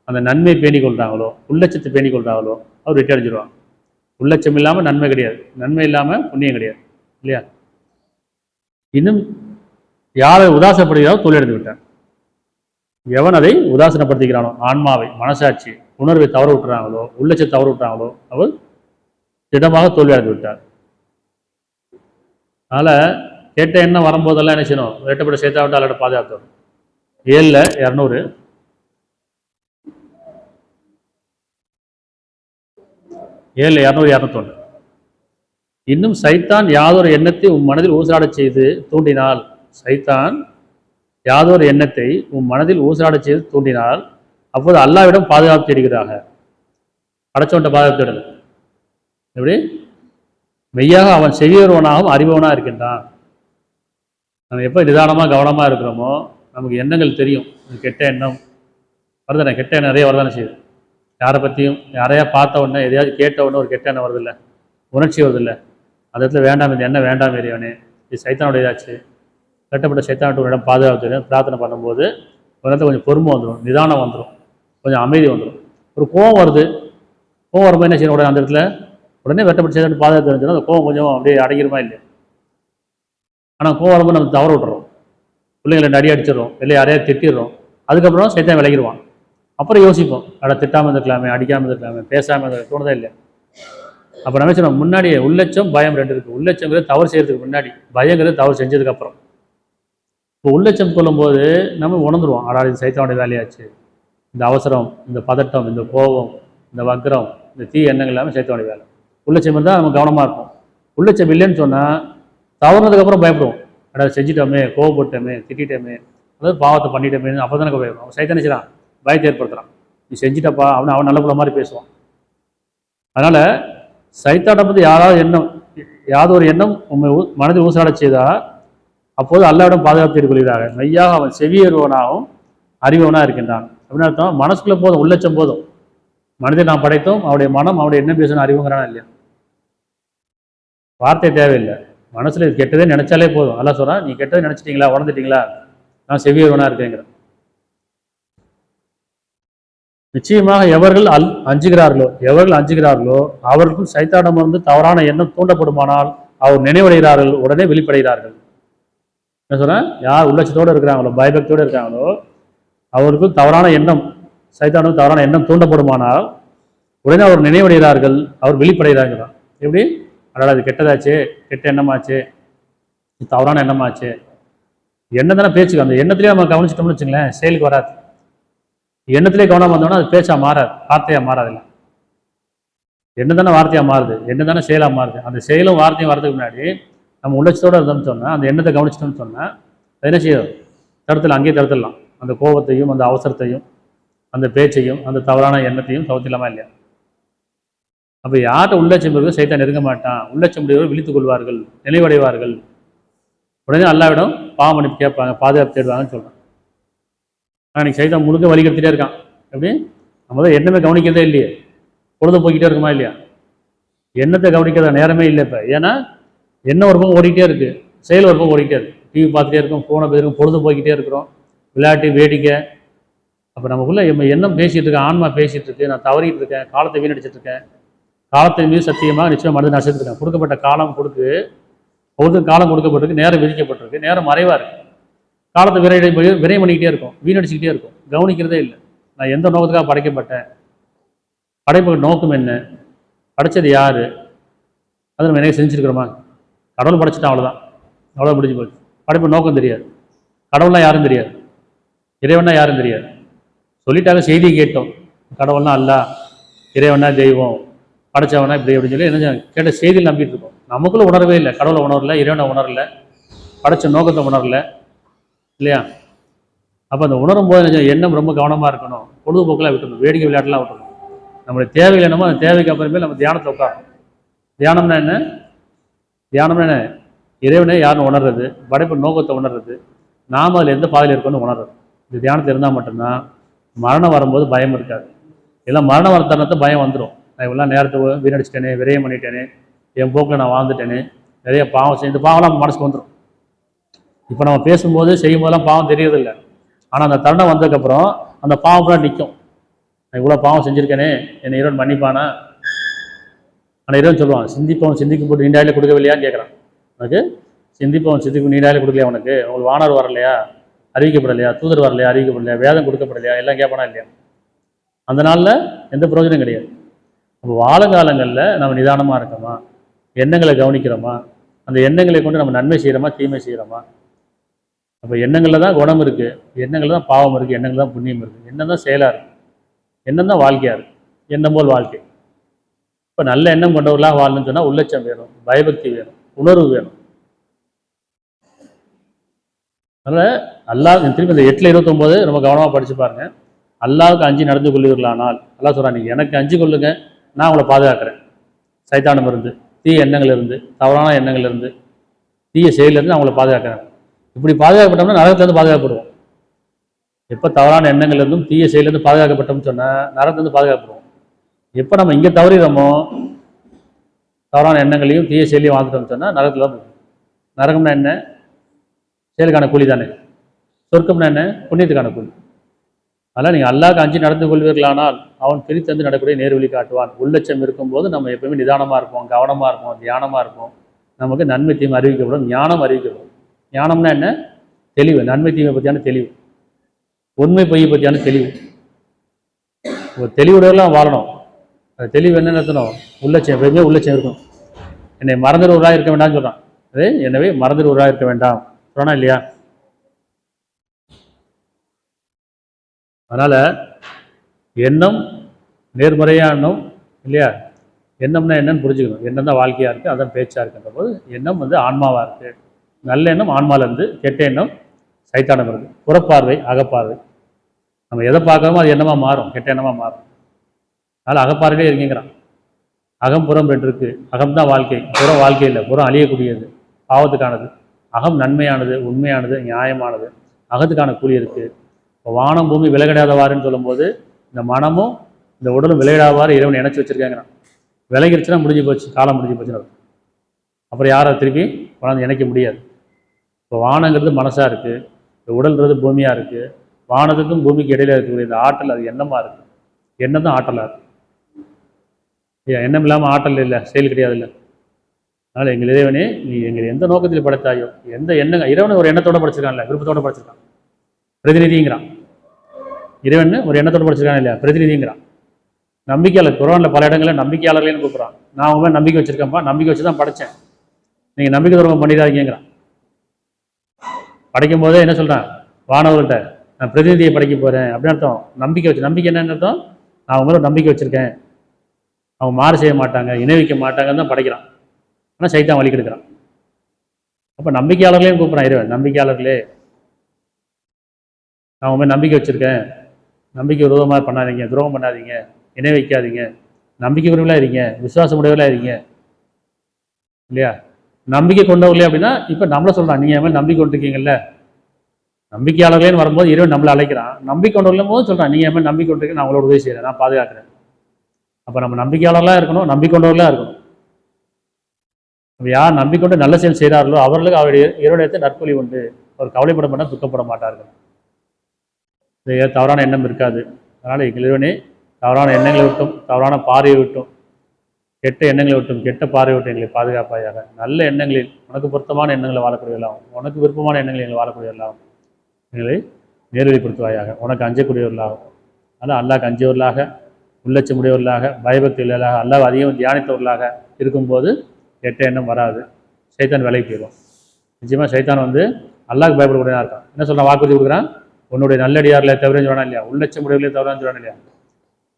அந்த நன்மை பேணி கொள்றாங்களோ, உள்ளச்சத்தை பேணி கொள்றாங்களோ, அவர் வெற்றி அடைஞ்சிருவாங்க. உள்ளச்சம் இல்லாமல் நன்மை கிடையாது, நன்மை இல்லாமல் புண்ணியம் கிடையாது இல்லையா? இன்னும் யாரை உதாசப்படுகிறாரோ தோல்வியடைந்து விட்டார். எவன் அதை உதாசனப்படுத்திக்கிறானோ, ஆன்மாவை, மனசாட்சி, உணர்வை தவற விட்டுறாங்களோ, உள்ளச்சத்தை தவற விட்டுறாங்களோ, அவர் திடமாக தோல்வியடைந்து விட்டார். அதனால் கேட்ட எண்ணம் வரும்போதெல்லாம் என்ன செய்யணும்? வேட்டப்பட்ட சேர்த்தா விட்டு அல்லோட பாதுகாத்தோம். 7 200 7 200 201 இன்னும் சைத்தான் யாதொரு எண்ணத்தை உன் மனதில் ஊசலாடச் செய்து தூண்டினால், சைத்தான் யாதொரு எண்ணத்தை உன் மனதில் ஊசலாடச் செய்து தூண்டினால் அப்போது அல்லாவிடம் பாதுகாப்பு தேடுகிறாங்க. படைச்சவன்ட்ட பாதுகாப்பு தேடல. எப்படி? மெய்யாக அவன் செவியொருவனாகவும் அறிபவனாக இருக்கின்றான். நம்ம எப்போ நிதானமாக கவனமாக இருக்கிறோமோ நமக்கு எண்ணங்கள் தெரியும். கெட்ட எண்ணம் வருதுண்ணே, கெட்ட எண்ணம் நிறைய வரதானே செய்யுது. யாரை பற்றியும் யாரையா பார்த்த உடனே, எதையாவது கேட்ட உடனே ஒரு கெட்ட எண்ணம் வருதில்லை, உணர்ச்சி வருதில்லை. அந்த இடத்துல வேண்டாம், இந்த எண்ணம் வேண்டாம் ஏறியவனே, இது சைத்தானுடையதாச்சு. கட்டப்பட்ட சைத்தானுடைய ஒரு இடம் பாதுகாப்பு தெரியும். பிரார்த்தனை பண்ணும்போது ஒரு இடத்துல கொஞ்சம் பொறுமை வந்துடும், நிதானம் வந்துடும், கொஞ்சம் அமைதி வந்துடும். ஒரு கோவம் வருது, கோவம் வரும்போது என்ன செய்யணும்? உடனே அந்த இடத்துல உடனே வெட்டப்பட்டு செய்த பாதுகாப்பு தெரிஞ்சுன்னா அந்த கோவம் கொஞ்சம் அப்படியே அடங்கிருமா இல்லையா? ஆனால் கோவம் வரும்போது நம்ம தவற விட்டுறோம், பிள்ளைங்களை அடி அடிச்சிடறோம், இல்லை யாரையாவது திட்டிடுறோம். அதுக்கப்புறம் சைத்தான் விலகிடுவான். அப்புறம் யோசிப்போம், அட திட்டாமல் இருந்துக்கலாமே, அடிக்காமல் இருந்துக்கலாமே, பேசாமல் இருந்த தோணுதா இல்லை? அப்போ நம்ம சொன்னோம், முன்னாடியே உள்ளச்சம் பயம் ரெண்டு இருக்குது. உள்ளச்சங்கிறது தவறு செய்யறதுக்கு முன்னாடி, பயங்கிறது தவறு செஞ்சதுக்கப்புறம். இப்போ உள்ளச்சம் கொள்ளும்போது நம்ம உணர்ந்துருவோம், அடா இது சைத்தானுடைய வேலையாச்சு. இந்த அவசரம், இந்த பதட்டம், இந்த கோபம், இந்த வக்ரம், இந்த தீ எண்ணங்கள் எல்லாமே சைத்தானுடைய வேலை. உள்ளச்சம் இருந்தால் நம்ம கவனமாக இருக்கும். உள்ளச்சம் இல்லைன்னு சொன்னால் தவறுனதுக்கப்புறம் பயப்படுவோம், அடா செஞ்சிட்டோமே, கோவப்பட்டோமே, திட்டோமே, அதாவது பாவத்தை பண்ணிட்டோமே, அப்போ தானே பயப்படும். அவன் சைத்தான செய்யறான், பயத்தை ஏற்படுத்துறான். நீ செஞ்சிட்டப்பா, அவன் நல்ல பிள்ளை மாதிரி பேசுவான். அதனால் சைத்தானை பற்றி யாராவது ஒரு எண்ணம் உண்மை மனதில் ஊசாட செய்தால் அப்போது அல்லாவிடம் பாதுகாப்பு தேடிக் கொள்கிறாங்க. மெய்யாக அவன் செவியறுவனாகவும் அறிவவனாக இருக்கின்றான். அப்படின்னு அர்த்தம், மனசுக்குள்ளே போதும், உள்ளச்சம் போதும். மனதை நாம் படைத்தோம், அவருடைய மனம் அவருடைய என்ன பேசணும் அறிவுங்கிறானா இல்லையா? வார்த்தை தேவையில்லை, மனசுல கெட்டதே நினைச்சாலே போதும். அல்லா சொல்றான், நீ கெட்டதை நினைச்சிட்டீங்களா, உணர்ந்துட்டீங்களா, நான் செவியறுவனாக இருக்கேங்கிறேன். நிச்சயமாக எவர்கள் அஞ்சுகிறார்களோ அவர்களுக்கும் சைத்தானிடமிருந்து தவறான எண்ணம் தூண்டப்படுமானால் அவர் நினைவடைகிறார்கள், உடனே வெளிப்படைகிறார்கள். என்ன சொல்றேன்? யார் உள்ளட்சத்தோடு இருக்கிறாங்களோ, பயபக்தியோடு இருக்காங்களோ, அவருக்கும் தவறான எண்ணம், சைத்தானும் தவறான எண்ணம் தூண்டப்படுமானால் உடனே அவர் நினைவடைகிறார்கள், அவர் வெளிப்படைகிறார்கள். எப்படி? அதாவது அது கெட்டதாச்சு, கெட்ட எண்ணமாச்சு, தவறான எண்ணமாச்சு, எண்ணம் தானே பேச்சுக்கு, அந்த எண்ணத்திலேயே நம்ம கவனிச்சிட்டோம்னு வச்சுங்களேன், செயலுக்கு வராது. எண்ணத்திலே கவனம் வந்தோம்னா அது பேச்சா மாறாது, வார்த்தையாக மாறாது. எண்ணம் தானே வார்த்தையாக மாறுது, எண்ணம் தானே செயலாக மாறுது. அந்த செயலும் வார்த்தையும் வரதுக்கு முன்னாடி நம்ம உள்ளட்சத்தோடு இருந்தோம்னு சொன்னால், அந்த எண்ணத்தை கவனிச்சிட்டோம்னு சொன்னால் அது என்ன செய்யும்? தடுத்துடலாம், அங்கேயே தடுத்துடலாம். அந்த கோபத்தையும் அந்த அவசரத்தையும் அந்த பேச்சையும் அந்த தவறான எண்ணத்தையும் தவிர்த்திடலாமா இல்லையா? அப்போ யார்கிட்ட உள்ளட்சம் இருக்கோ சைத்தான் நெருங்க மாட்டான். உள்ளட்சம் உடையவர்கள் விழித்துக் கொள்வார்கள், நினைவடைவார்கள், உடனே அல்லாவிடம் பாவம் மன்னிப்பு கேட்பாங்க, பாதுகாப்பு தேடுவாங்கன்னு சொல்கிறான். அன்றைக்கி சைத்தான் முழுக்க வலிக்கெடுத்துட்டே இருக்கான். எப்படி? நம்ம தான் எண்ணமே கவனிக்கிறதே இல்லையே, பொழுது போய்கிட்டே இருக்குமா இல்லையா? எண்ணத்தை கவனிக்கிறத நேரமே இல்லை இப்போ. ஏன்னா எண்ணம் ஒரு பக்கம் ஓடிக்கிட்டே இருக்குது, செயல் ஒரு பக்கம் ஓடிக்கிட்டே இருக்குது. டிவி பார்த்துட்டே இருக்கோம், ஃபோனை போயிருக்கோம், பொழுது போய்கிட்டே இருக்கிறோம், விளையாட்டு வேடிக்கை. அப்போ நமக்குள்ளே எண்ணம் பேசிகிட்டு இருக்கேன், ஆன்மா பேசிகிட்டு இருக்கு, நான் தவறிட்டு இருக்கேன், காலத்தை வீணடிச்சிட்டு இருக்கேன், காலத்தை மீது சத்தியமாக நிச்சயம் மருந்து நடிச்சிட்டு இருக்கேன். கொடுக்கப்பட்ட காலம் ஒவ்வொரு காலம் கொடுக்கப்பட்டிருக்கு, நேரம் விதிக்கப்பட்டிருக்கு, நேரம் மறைவாக இருக்குது. காலத்தை விரைவு பண்ணிக்கிட்டே இருக்கும், வீணடிச்சுக்கிட்டே இருக்கும், கவனிக்கிறதே இல்லை. நான் எந்த நோக்கத்துக்காக படைக்கப்பட்டேன், படைப்பு நோக்கம் என்ன, படைச்சது யார், அதை நம்ம என்ன செஞ்சுருக்கிறோமா? கடவுள் படைச்சிட்டா அவ்வளோதான், அவ்வளோ முடிஞ்சு போச்சு. படைப்பு நோக்கம் தெரியாது, கடவுள்லாம் யாரும் தெரியாது, இறைவனா யாரும் தெரியாது. சொல்லிட்டாங்க, செய்தியை கேட்டோம், கடவுள்னா அல்ல, இறைவனா தெய்வம், படைச்சவனா இப்படி அப்படின்னு சொல்லி என்ன கேட்ட செய்தியில் நம்பிட்டு இருக்கோம். நமக்குள்ள உணரவே இல்லை, கடவுளை உணரல, இறைவனை உணரல, படைச்ச நோக்கத்தை உணரல இல்லையா? அப்போ அந்த உணரும் போது எண்ணம் ரொம்ப கவனமாக இருக்கணும், பொழுதுபோக்கெல்லாம் விட்டுணும், வேடிக்கை விளையாட்டுலாம் விட்டுணும். நம்மளுடைய தேவைகள் என்னமோ அந்த தேவைக்கு அப்புறமே நம்ம தியானத்தை உட்காரணும். தியானம்னா என்ன? இறைவனை யாருன்னு உணர்றது, படைப்பு நோக்கத்தை உணர்றது, நாம் அதில் எந்த பாதையில் இருக்கணும்னு உணர்றது. இந்த தியானத்தில் இருந்தால் மட்டும்தான் மரணம் வரும்போது பயம் இருக்காது. எல்லாம் மரணம் வர தருணத்தை பயம் வந்துடும். நான் இவ்வளோ நேரத்தை வீணடிச்சிட்டேனே, விரயம் பண்ணிட்டேனே, என் போக்கில் நான் வாழ்ந்துட்டேனே, நிறைய பாவம் செய்ய, இந்த பாவம்லாம் மனசுக்கு வந்துடும். இப்போ நம்ம பேசும்போது செய்யும் போதெல்லாம் பாவம் தெரியறதில்லை. ஆனால் அந்த தருணம் வந்ததுக்கப்புறம் அந்த பாவம்லாம் நிற்கும். நான் இவ்வளோ பாவம் செஞ்சுருக்கேனே, என்னை இறைவன் மன்னிப்பானா? ஆனால் இறைவன் சொல்லுவான், சிந்திப்பவன் சிந்திக்கு போட்டு நீண்டாயிலே கொடுக்கவில்லையான்னு கேட்குறான். உனக்கு சிந்திப்பவன் சிந்திக்கு நீண்டாயிலே கொடுக்கலையா? உனக்கு வானர் வரலையா, அறிவிக்கப்படலையா? தூதர் வரலையா, அறிவிக்கப்படலையா? வேதம் கொடுக்கப்படலையா? எல்லாம் கேட்பானா இல்லையா? அந்த நாளில் எந்த பிரயோஜனம் கிடையாது. அப்போ வாழங்காலங்களில் நம்ம நிதானமாக இருக்கோமா, எண்ணங்களை கவனிக்கிறோமா, அந்த எண்ணங்களை கொண்டு நம்ம நன்மை செய்கிறோமா, தீமை செய்கிறோமா? அப்போ எண்ணங்களில் தான் குணம் இருக்குது, எண்ணங்களில் தான் பாவம் இருக்குது, எண்ணங்கள் தான் புண்ணியம் இருக்குது. எண்ணம் தான் செயலாக இருக்குது, எண்ணம் தான் வாழ்க்கையாக இருக்குது. எண்ணம் போல் வாழ்க்கை. இப்போ நல்ல எண்ணம் கொண்டவர்களாக வாழணும்னு சொன்னால் உள்ளட்சம் வேணும், பயபக்தி வேணும், உணர்வு வேணும். அதனால் அல்லாஹ் திரும்பி இந்த 8:29 ரொம்ப கவனமாக படித்து பாருங்க. அல்லாஹ்வுக்கு அஞ்சு நடந்து கொள்வீர்களானால், அல்லாஹ் சொல்கிறான், நீங்கள் எனக்கு அஞ்சு கொள்ளுங்க, நான் உங்களை பாதுகாக்கிறேன். சைத்தானம் இருந்து, தீய எண்ணங்கள் இருந்து, தவறான எண்ணங்கள் இருந்து, தீய செயலிருந்து நான் உங்களை பாதுகாக்கிறேன். இப்படி பாதுகாக்கப்பட்டோம்னா நரகத்திலேருந்து பாதுகாக்கப்படுவோம். எப்போ தவறான எண்ணங்கள் இருந்தும் தீய செயலிருந்து பாதுகாக்கப்பட்டோம்னு சொன்னால் நரகத்திலேருந்து பாதுகாக்கப்படுவோம். எப்போ நம்ம இங்கே தவறிடுறோமோ, தவறான எண்ணங்களையும் தீய செயலையும் வாழ்ந்துட்டோம்னு சொன்னால் நரகத்தில் தான். நரகம்னா என்ன? செயலுக்கான கூலி தானே. சொர்க்கம்னா என்ன? புண்ணியத்துக்கான கூலி. அதனால் நீங்கள் அல்லாஹ்வுக்கு அஞ்சு நடந்து கொள்வீர்களானால் அவன் பிரித்தந்து நடக்கூடிய நேர்வழி காட்டுவான். உள்ளட்சம் இருக்கும்போது நம்ம எப்பவுமே நிதானமாக இருப்போம், கவனமாக இருப்போம், தியானமாக இருப்போம். நமக்கு நன்மை தீமை அறிவிக்கப்படும், ஞானம் அறிவிக்கப்படும். ஞானம்னா என்ன? தெளிவு, நன்மை தீமை பற்றியான தெளிவு, உண்மை பொய்யை பற்றியான தெளிவு. ஒரு தெளிவுடையெல்லாம் வாழணும். அது தெளிவு என்ன நடத்தணும்? உள்ளட்சம், எப்பயுமே உள்ளட்சம் இருக்கும். என்னை மறந்துடுவராக இருக்க வேண்டாம்னு சொல்கிறான். அது எனவே மறந்துடுவராக இருக்க வேண்டாம் சொன்னா இல்லையா? அதனால் எண்ணம் நேர்மறையான எண்ணம் இல்லையா? எண்ணம்னா என்னன்னு புரிஞ்சுக்கணும். எண்ணம் தான் வாழ்க்கையாக இருக்குது, அதான் பேச்சாக இருக்குன்ற போது எண்ணம் ஆன்மாவாக இருக்குது. நல்ல எண்ணம் ஆன்மாவிலேருந்து, கெட்ட எண்ணம் சைத்தானம் இருக்குது. புறப்பார்வை, அகப்பார்வை. நம்ம எதை பார்க்குறோமோ அது எண்ணமாக மாறும், கெட்ட எண்ணமாக மாறும். அதனால் அகப்பார்வையிலே இருக்கீங்கிறான். அகம் புறம் ரெண்டு இருக்குது. அகம் தான் வாழ்க்கை, புறம் வாழ்க்கை இல்லை. புறம் அழியக்கூடியது, பாவத்துக்கானது. அகம் நன்மையானது, உண்மையானது, நியாயமானது. அகத்துக்கான கூலி இருக்குது. இப்போ வானம் பூமி விலகிடாதவாறுன்னு சொல்லும்போது இந்த மனமும் இந்த உடலும் விலகிடாதவாறு இறைவன் இணைச்சி வச்சுருக்காங்கிறான். விலகிருச்சுன்னா முடிஞ்சு போச்சு, காலம் முடிஞ்சு போச்சுன்னு. அப்புறம் யாரை திருப்பி வளர்ந்து இணைக்க முடியாது. இப்போ வானங்கிறது மனசாக இருக்குது, இந்த உடல்ன்றது பூமியாக இருக்குது. வானத்துக்கும் பூமிக்கு இடையில இருக்கக்கூடிய இந்த ஆற்றல் அது எண்ணமாக இருக்குது. எண்ணம் தான் ஆற்றலாக இருக்கு. எண்ணம் இல்லாமல் ஆற்றல் இல்லை, செயல் கிடையாது இல்லை. அதனால் எங்கள் இறைவனே நீ எங்கள் எந்த நோக்கத்தில் படைத்தாயோ, எந்த எண்ணங்க இறைவனை ஒரு எண்ணத்தோடு படைச்சிருக்கான்ல, விருப்பத்தோடு படைச்சிருக்கான், பிரதிநிதிங்கிறான். இறைவன் ஒரு எண்ணத்தோடு படைச்சிருக்கான் இல்லையா, பிரதிநிதிங்கிறான். நம்பிக்கையாளர் குர்ஆனில் பல இடங்களில் நம்பிக்கையாளர்களேன்னு கூப்பிட்றான். நான் அவங்க நம்பிக்கை வச்சிருக்கேன்ப்பா, நம்பிக்கை வச்சு தான் படைத்தேன், நீங்கள் நம்பிக்கை துரோகம் பண்ணிடாதீங்கிறான். படைக்கும் போதே என்ன சொல்கிறேன், வானவர்கிட்ட நான் பிரதிநிதியை படைக்க போகிறேன் அப்படின்னு அர்த்தம். நம்பிக்கை வச்சு, நம்பிக்கை என்னன்னு அர்த்தம், நான் அவங்க மேலே நம்பிக்கை வச்சுருக்கேன், அவங்க மாறு செய்ய மாட்டாங்க, இணை வைக்க மாட்டாங்கன்னு தான் படைக்கிறான். ஆனால் சைத்தான் வழி கெடுக்கிறான். அப்போ நம்பிக்கையாளர்களையும் கூப்பிட்றான் இறைவன், நம்பிக்கையாளர்களே நான் அவங்க மேலே நம்பிக்கை வச்சுருக்கேன், நம்பிக்கை விரோதமாக பண்ணாதீங்க, துரோகம் பண்ணாதீங்க, இணை வைக்காதீங்க, நம்பிக்கை உடையவர்களாக இருங்க, விசுவாசம் உடையவர்களாக இருங்க இல்லையா. நம்பிக்கை கொண்டவர்களே அப்படின்னா இப்போ நம்மளை சொல்கிறான், நீங்கள் என் மேலே நம்பிக்கை கொண்டிருக்கீங்கல்ல. நம்பிக்கையாளர்களேன்னு வரும்போது இறைவன் நம்மளை அழைக்கிறான். நம்பிக்கை கொண்டவர்களும் போது சொல்கிறான், நீங்கள் என் மேலே நம்பிக்கை கொண்டிருக்கீங்க, நான் அவங்களோட உதவி செய்கிறேன், நான் பாதுகாக்கிறேன். அப்போ நம்ம நம்பிக்கையாளர்களாக இருக்கணும், நம்பிக்கை கொண்டவர்களாக இருக்கணும். யார் நம்பிக்கொண்டு நல்ல செயல் செய்கிறார்களோ அவர்களுக்கு அவருடைய இறைவனிடத்தை நற்பொலி உண்டு, அவர் கவலைப்பட மாட்டார், துக்கப்பட மாட்டார்கள். இது தவறான எண்ணம் இருக்காது. அதனால் எங்கள் இறைவனே தவறான எண்ணங்களை விட்டும், தவறான பார்வையை விட்டும், கெட்ட எண்ணங்களை விட்டும், கெட்ட பார்வை விட்டு எங்களை பாதுகாப்பாயாக. நல்ல எண்ணங்களில் உனக்கு பொருத்தமான எண்ணங்களை வாழக்கூடியவர்களாகும், உனக்கு விருப்பமான எண்ணங்களை எங்களை வாழக்கூடியவர்களாகும் எங்களை நேர்வழிப்படுத்துவாயாக. உனக்கு அஞ்சக்கூடியவர்களாகும். அதனால் அல்லாஹ்க்கு அஞ்சியவர்களாக, உள்ளச்சமுடையவர்களாக, பயபக்தி உள்ளவர்களாக, அல்லாஹ் அதிகம் தியானித்தவர்களாக இருக்கும்போது கெட்ட எண்ணம் வராது, சைத்தான் விலைக்கு போயிடும். நிச்சயமாக சைத்தான் அல்லாஹ்க்கு பயப்படக்கூடியதாக இருக்கான். என்ன சொல்கிறான், வாக்குறுதி கொடுக்குறான், உன்னுடைய நல்லடியாரில் தவிரன்னு சொல்கிறான் இல்லையா, உள்ளச்சமுடையவர்களே தவிரன்னு சொல்கிறான் இல்லையா.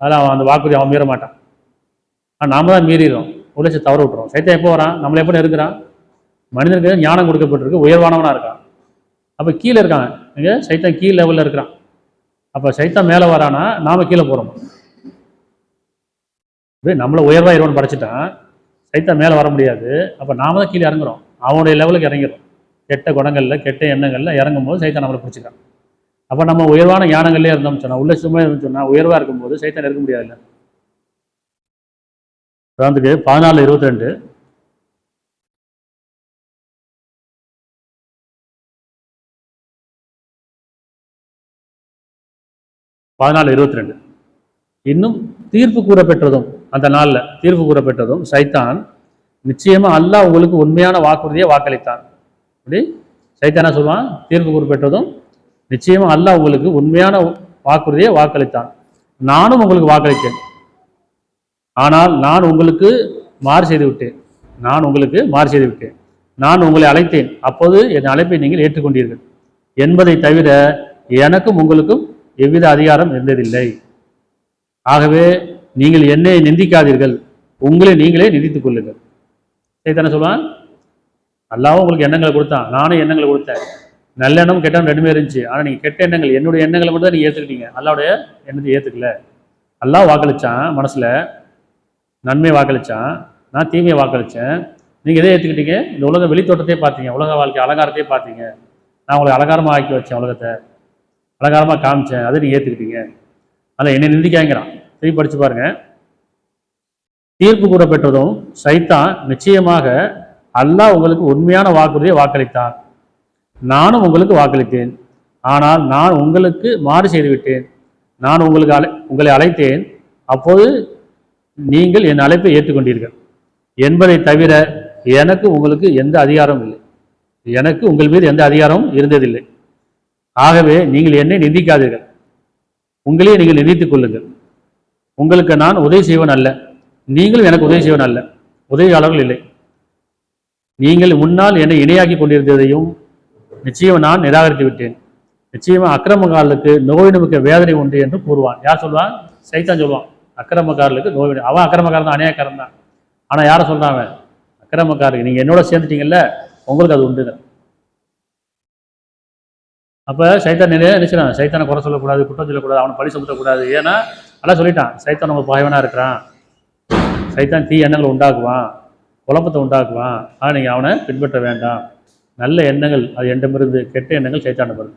அதனால் அவன் அந்த வாக்குறுதி அவன் மீற மாட்டான். ஆனால் நாம தான் மீறிடுறோம், உள்ளச்ச தவற விட்டுறோம். சைத்தான் எப்போ வரான், நம்மளை எப்படி இருக்கிறான், மனிதனுக்கு ஞானம் கொடுக்கப்பட்டிருக்கு, உயர்வானவனாக இருக்கான். அப்போ கீழே இருக்கான், இங்கே சைத்தான் கீழ் லெவலில் இருக்கிறான். அப்போ சைத்தான் மேலே வரானா நாம் கீழே போகிறோம். நம்மளை உயர்வாக இருவன் படைச்சிட்டான், சைத்தான் மேலே வர முடியாது. அப்போ நாம தான் கீழே இறங்குறோம், அவனுடைய லெவலுக்கு இறங்கிறோம். கெட்ட குணங்களில், கெட்ட எண்ணங்களில் இறங்கும் போது சைத்தான் நம்மளை பிடிச்சிக்கிறான். அப்போ நம்ம உயர்வான ஞானங்கள்லேயே இருந்தோம்னு சொன்னால், உள்ள சும்மா இருந்துன்னு சொன்னால், உயர்வாக இருக்கும்போது சைத்தான் இருக்க முடியாதுல்ல. உதாரணத்துக்கு 14:22 14:22 இன்னும் தீர்ப்பு கூற பெற்றதும், அந்த நாளில் தீர்ப்பு கூற பெற்றதும் சைத்தான் நிச்சயமா அல்லாஹ் உங்களுக்கு உண்மையான வாக்குறுதியை வாக்களித்தான். அப்படி சைத்தானா சொல்லுவான், தீர்ப்பு கூற பெற்றதும் நிச்சயமா அல்லாஹ் உங்களுக்கு உண்மையான வாக்குறுதியை வாக்களித்தான், நானும் உங்களுக்கு வாக்களித்தேன், ஆனால் நான் உங்களுக்கு மாறு செய்து விட்டேன், நான் உங்களை அழைத்தேன், அப்போது என் அழைப்பை நீங்கள் ஏற்றுக்கொண்டீர்கள் என்பதை தவிர எனக்கும் உங்களுக்கும் எவ்வித அதிகாரம் இருந்ததில்லை. ஆகவே நீங்கள் என்னை நிந்திக்காதீர்கள், உங்களை நீங்களே நிந்தித்துக் கொள்ளுங்கள். சைத்தான சொல்லுவான், அல்லாவும் உங்களுக்கு எண்ணங்களை கொடுத்தான், நானும் எண்ணங்களை கொடுத்தேன், நல்ல எண்ணம் கெட்ட எண்ணம் ரெண்டுமே இருந்துச்சு. ஆனால் நீங்கள் கெட்ட எண்ணங்கள், என்னுடைய எண்ணங்களை மட்டும் தான் நீங்கள் ஏற்றுக்கிட்டீங்க, அல்லாவுடைய எண்ணத்தை ஏற்றுக்கல. அல்லாஹ் வாக்களித்தான், மனசில் நன்மையை வாக்களித்தான், நான் தீமையை வாக்களித்தேன், நீங்கள் எதை ஏற்றுக்கிட்டீங்க, இந்த உலக வெளித்தோட்டத்தையே பார்த்தீங்க, உலக வாழ்க்கை அலங்காரத்தையே பார்த்தீங்க, நான் உங்களை அலங்காரமாக ஆக்கி வச்சேன், உலகத்தை அலங்காரமாக காமிச்சேன், அதை நீங்கள் ஏற்றுக்கிட்டீங்க, அதில் என்னை நிந்திக்காங்கிறான். திருப்பி படித்து பாருங்க. தீர்ப்பு கூற பெற்றதும் சைத்தான் நிச்சயமாக அல்லாஹ் உங்களுக்கு உண்மையான வாக்குறுதியை வாக்களித்தான், நானும் உங்களுக்கு வாக்களித்தேன், ஆனால் நான் உங்களுக்கு மாறு செய்துவிட்டேன், நான் உங்களை அழைத்தேன், அப்போது நீங்கள் என் அழைப்பை ஏற்றுக்கொண்டீர்கள் என்பதை தவிர எனக்கு உங்களுக்கு எந்த அதிகாரமும் இல்லை, எனக்கு உங்கள் மீது எந்த அதிகாரமும் இருந்ததில்லை. ஆகவே நீங்கள் என்னை நிந்திக்காதீர்கள், உங்களையே நீங்கள் நிந்தித்துக் கொள்ளுங்கள். உங்களுக்கு நான் உதவி செய்வன் அல்ல, நீங்களும் எனக்கு உதவி செய்வன் அல்ல, உதவியாளர்கள் இல்லை. நீங்கள் முன்னால் என்னை இணையாக்கி கொண்டிருந்ததையும் நிச்சயம் நான் நிராகரித்து விட்டேன். நிச்சயமா அக்கிரமக்காரர்களுக்கு நோய் நமக்கு வேதனை உண்டு என்று கூறுவான். யார் சொல்லுவான்? சைத்தான் சொல்லுவான், அக்கிரமக்காரர்களுக்கு நோய். அவன் அக்கிரமக்காரன் தான், அநியாயக்காரன் தான். ஆனால் யாரை சொல்கிறான் அவன்? அக்கிரமக்காரருக்கு நீங்கள் என்னோட சேர்ந்துட்டீங்கல்ல, உங்களுக்கு அது உண்டுங்க. அப்போ சைத்தான் நினைச்சான், சைத்தானை குறை சொல்லக்கூடாது, குற்றம் சொல்லக்கூடாது, அவனை பழி சுமத்தக்கூடாது. ஏன்னா நல்லா சொல்லிட்டான், சைத்தான் நம்ம பகைவனாக இருக்கிறான், சைத்தான் தீ எண்ணங்களை உண்டாக்குவான், குழப்பத்தை உண்டாக்குவான், ஆனால் நீங்கள் அவனை பின்பற்ற வேண்டாம். நல்ல எண்ணங்கள் அது எண்டமிருந்து, கெட்ட எண்ணங்கள் சைத்தான வருது.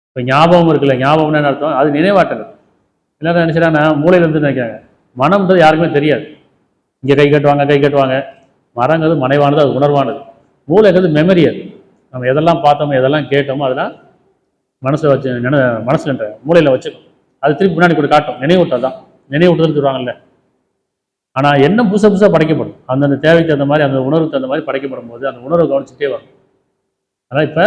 இப்போ ஞாபகம் இருக்குல்ல, ஞாபகம்னு என்ன அர்த்தம்? அது நினைவாட்டல். எல்லாரும் நினைச்சாங்கன்னா மூளையிலேருந்து நினைக்கிறாங்க, மனம்ன்றது யாருக்குமே தெரியாது. இங்கே கை கட்டுவாங்க, மரங்கிறது மனைவானது, அது உணர்வானது. மூளைங்கிறது மெமரி. அது நம்ம எதெல்லாம் பார்த்தோமோ, எதெல்லாம் கேட்டோமோ அதெல்லாம் மனசில் வச்சு மனசுன்ற மூளையில் வச்சுக்கணும். அது திருப்பி முன்னாடி கூட காட்டும். நினைவூட்டல் தான், நினைவூட்டுதல் சொல்லுவாங்கல்ல. ஆனால் எண்ணம் புதுசாக புதுசாக படைக்கப்படும். அந்தந்த தேவைக்கு தகுந்த மாதிரி, அந்த உணர்வுக்கு தகுந்த மாதிரி படைக்கப்படும் போது அந்த உணர்வை கவனிச்சுட்டே வரும். ஆனால் இப்போ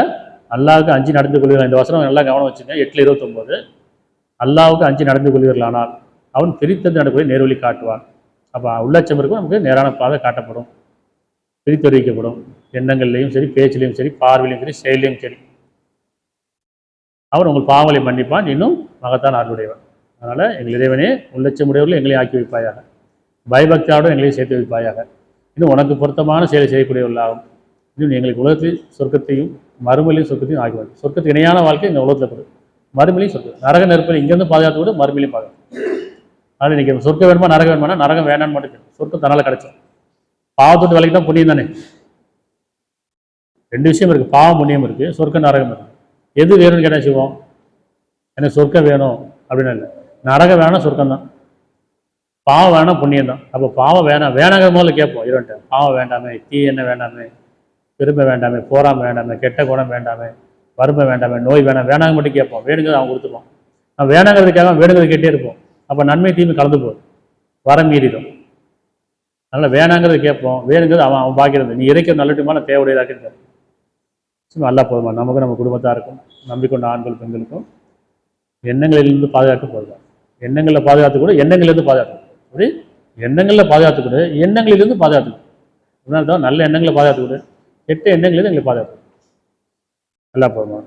அல்லாவுக்கு 5 நடந்து கொள்வீர்கள், இந்த வசனம் நல்லா கவனம் வச்சுங்க. 8:29 அல்லாவுக்கு 5 நடந்து கொள்வீர்களானால் அவன் பிரித்தது நடக்கூடிய நேர்வழி காட்டுவான். அப்போ உள்ளச்சம் இருக்கும், நமக்கு நேரான பாதை காட்டப்படும், பிரித்தறிவிக்கப்படும். எண்ணங்கள்லையும் சரி, பேச்சிலையும் சரி, பார்வையிலையும் சரி, செயலையும் சரி. அவன் உங்கள் பாவங்களை மன்னிப்பான், இன்னும் மகத்தான் அருளுடையவன். அதனால் எங்கள் இறைவனே உள்ளச்சமுடையவர்கள் எங்களை ஆக்கி வைப்பாயாக, பயபக்தியோடு எங்களையும் சேர்த்து வைப்பாயாக. இன்னும் உனக்கு பொருத்தமான செயலை செய்யக்கூடியவர்களாகும். இன்னும் எங்களுக்கு உலகத்தில் சொர்க்கத்தையும் மறுமையிலையும் சொர்க்கத்தையும் ஆகிவாங்க. சொர்க்கத்துக்கு இணையான வாழ்க்கை இந்த உலகத்தில் கொடு, மறுமையிலையும் சொர்க்கம். நரக நெருப்பில் இங்கேருந்து பாதுகாத்து கூட மறுமையிலையும் பாதுகாத்து. அதனால் இன்றைக்கி சொர்க்கம் வேணுமா நரகம் வேணுமானா நரகம் வேணான்னு மட்டும் சொர்க்கம் தன்னால் கிடைச்சோம். பாவத்தோட்டு வேலைக்கு தான் புண்ணியம் தானே. 2 விஷயம் இருக்குது, பாவம் புண்ணியம் இருக்குது, சொர்க்கம் நரகம் இருக்குது. எது வேணும்னு கேட்டால் செய்வோம், எனக்கு சொர்க்கம் வேணும் அப்படின்னு இல்லை, நரகம் வேணாம் சொர்க்கம் தான். பாவம் வேணாம் புண்ணியம் தான். அப்போ பாவம் வேணாம் வேணாங்கிற முதல்ல கேட்போம் இவன்ட்ட. பாவம் வேண்டாமே, தீ என்ன வேண்டாமே, பெருமை வேண்டாமே, போராமை வேண்டாமே, கெட்ட குணம் வேண்டாமே, வறுமை வேண்டாமே, நோய் வேணாம், வேணாங்க மட்டும் கேட்போம். வேணுங்கிறது அவன் கொடுத்துருவோம். நான் வேணாங்கிறதுக்காக வேணுங்கிறது கேட்டே இருப்போம். அப்போ நன்மை தீமை கலந்து போகுது, வரம் மீறிடும். அதனால் வேணாங்கிறது கேட்போம், வேணுங்கிறது அவன் அவன் பாக்கிறது. நீ இறைக்கிற நல்லட்டுமான தேவையுடையதாக இருக்காது. சும்மா நல்லா போதுமா, நமக்கும் நம்ம குடும்பத்தாருக்கும் நம்பிக்கொண்ட ஆண்கள் பெண்களுக்கும் எண்ணங்களிலிருந்து பாதுகாக்க போதும். எண்ணங்களில் பாதுகாத்து கூட எண்ணங்களிலிருந்து பாதுகாத்து அப்படி எண்ணங்களில் பாதுகாத்து கூட எண்ணங்களிலிருந்து பாதுகாத்து. அதனால தான் நல்ல எண்ணங்களை பாதுகாத்து கூட கெட்ட எண்ணங்களிலிருந்து எங்களை பாதுகாத்து நல்லா போதுமா.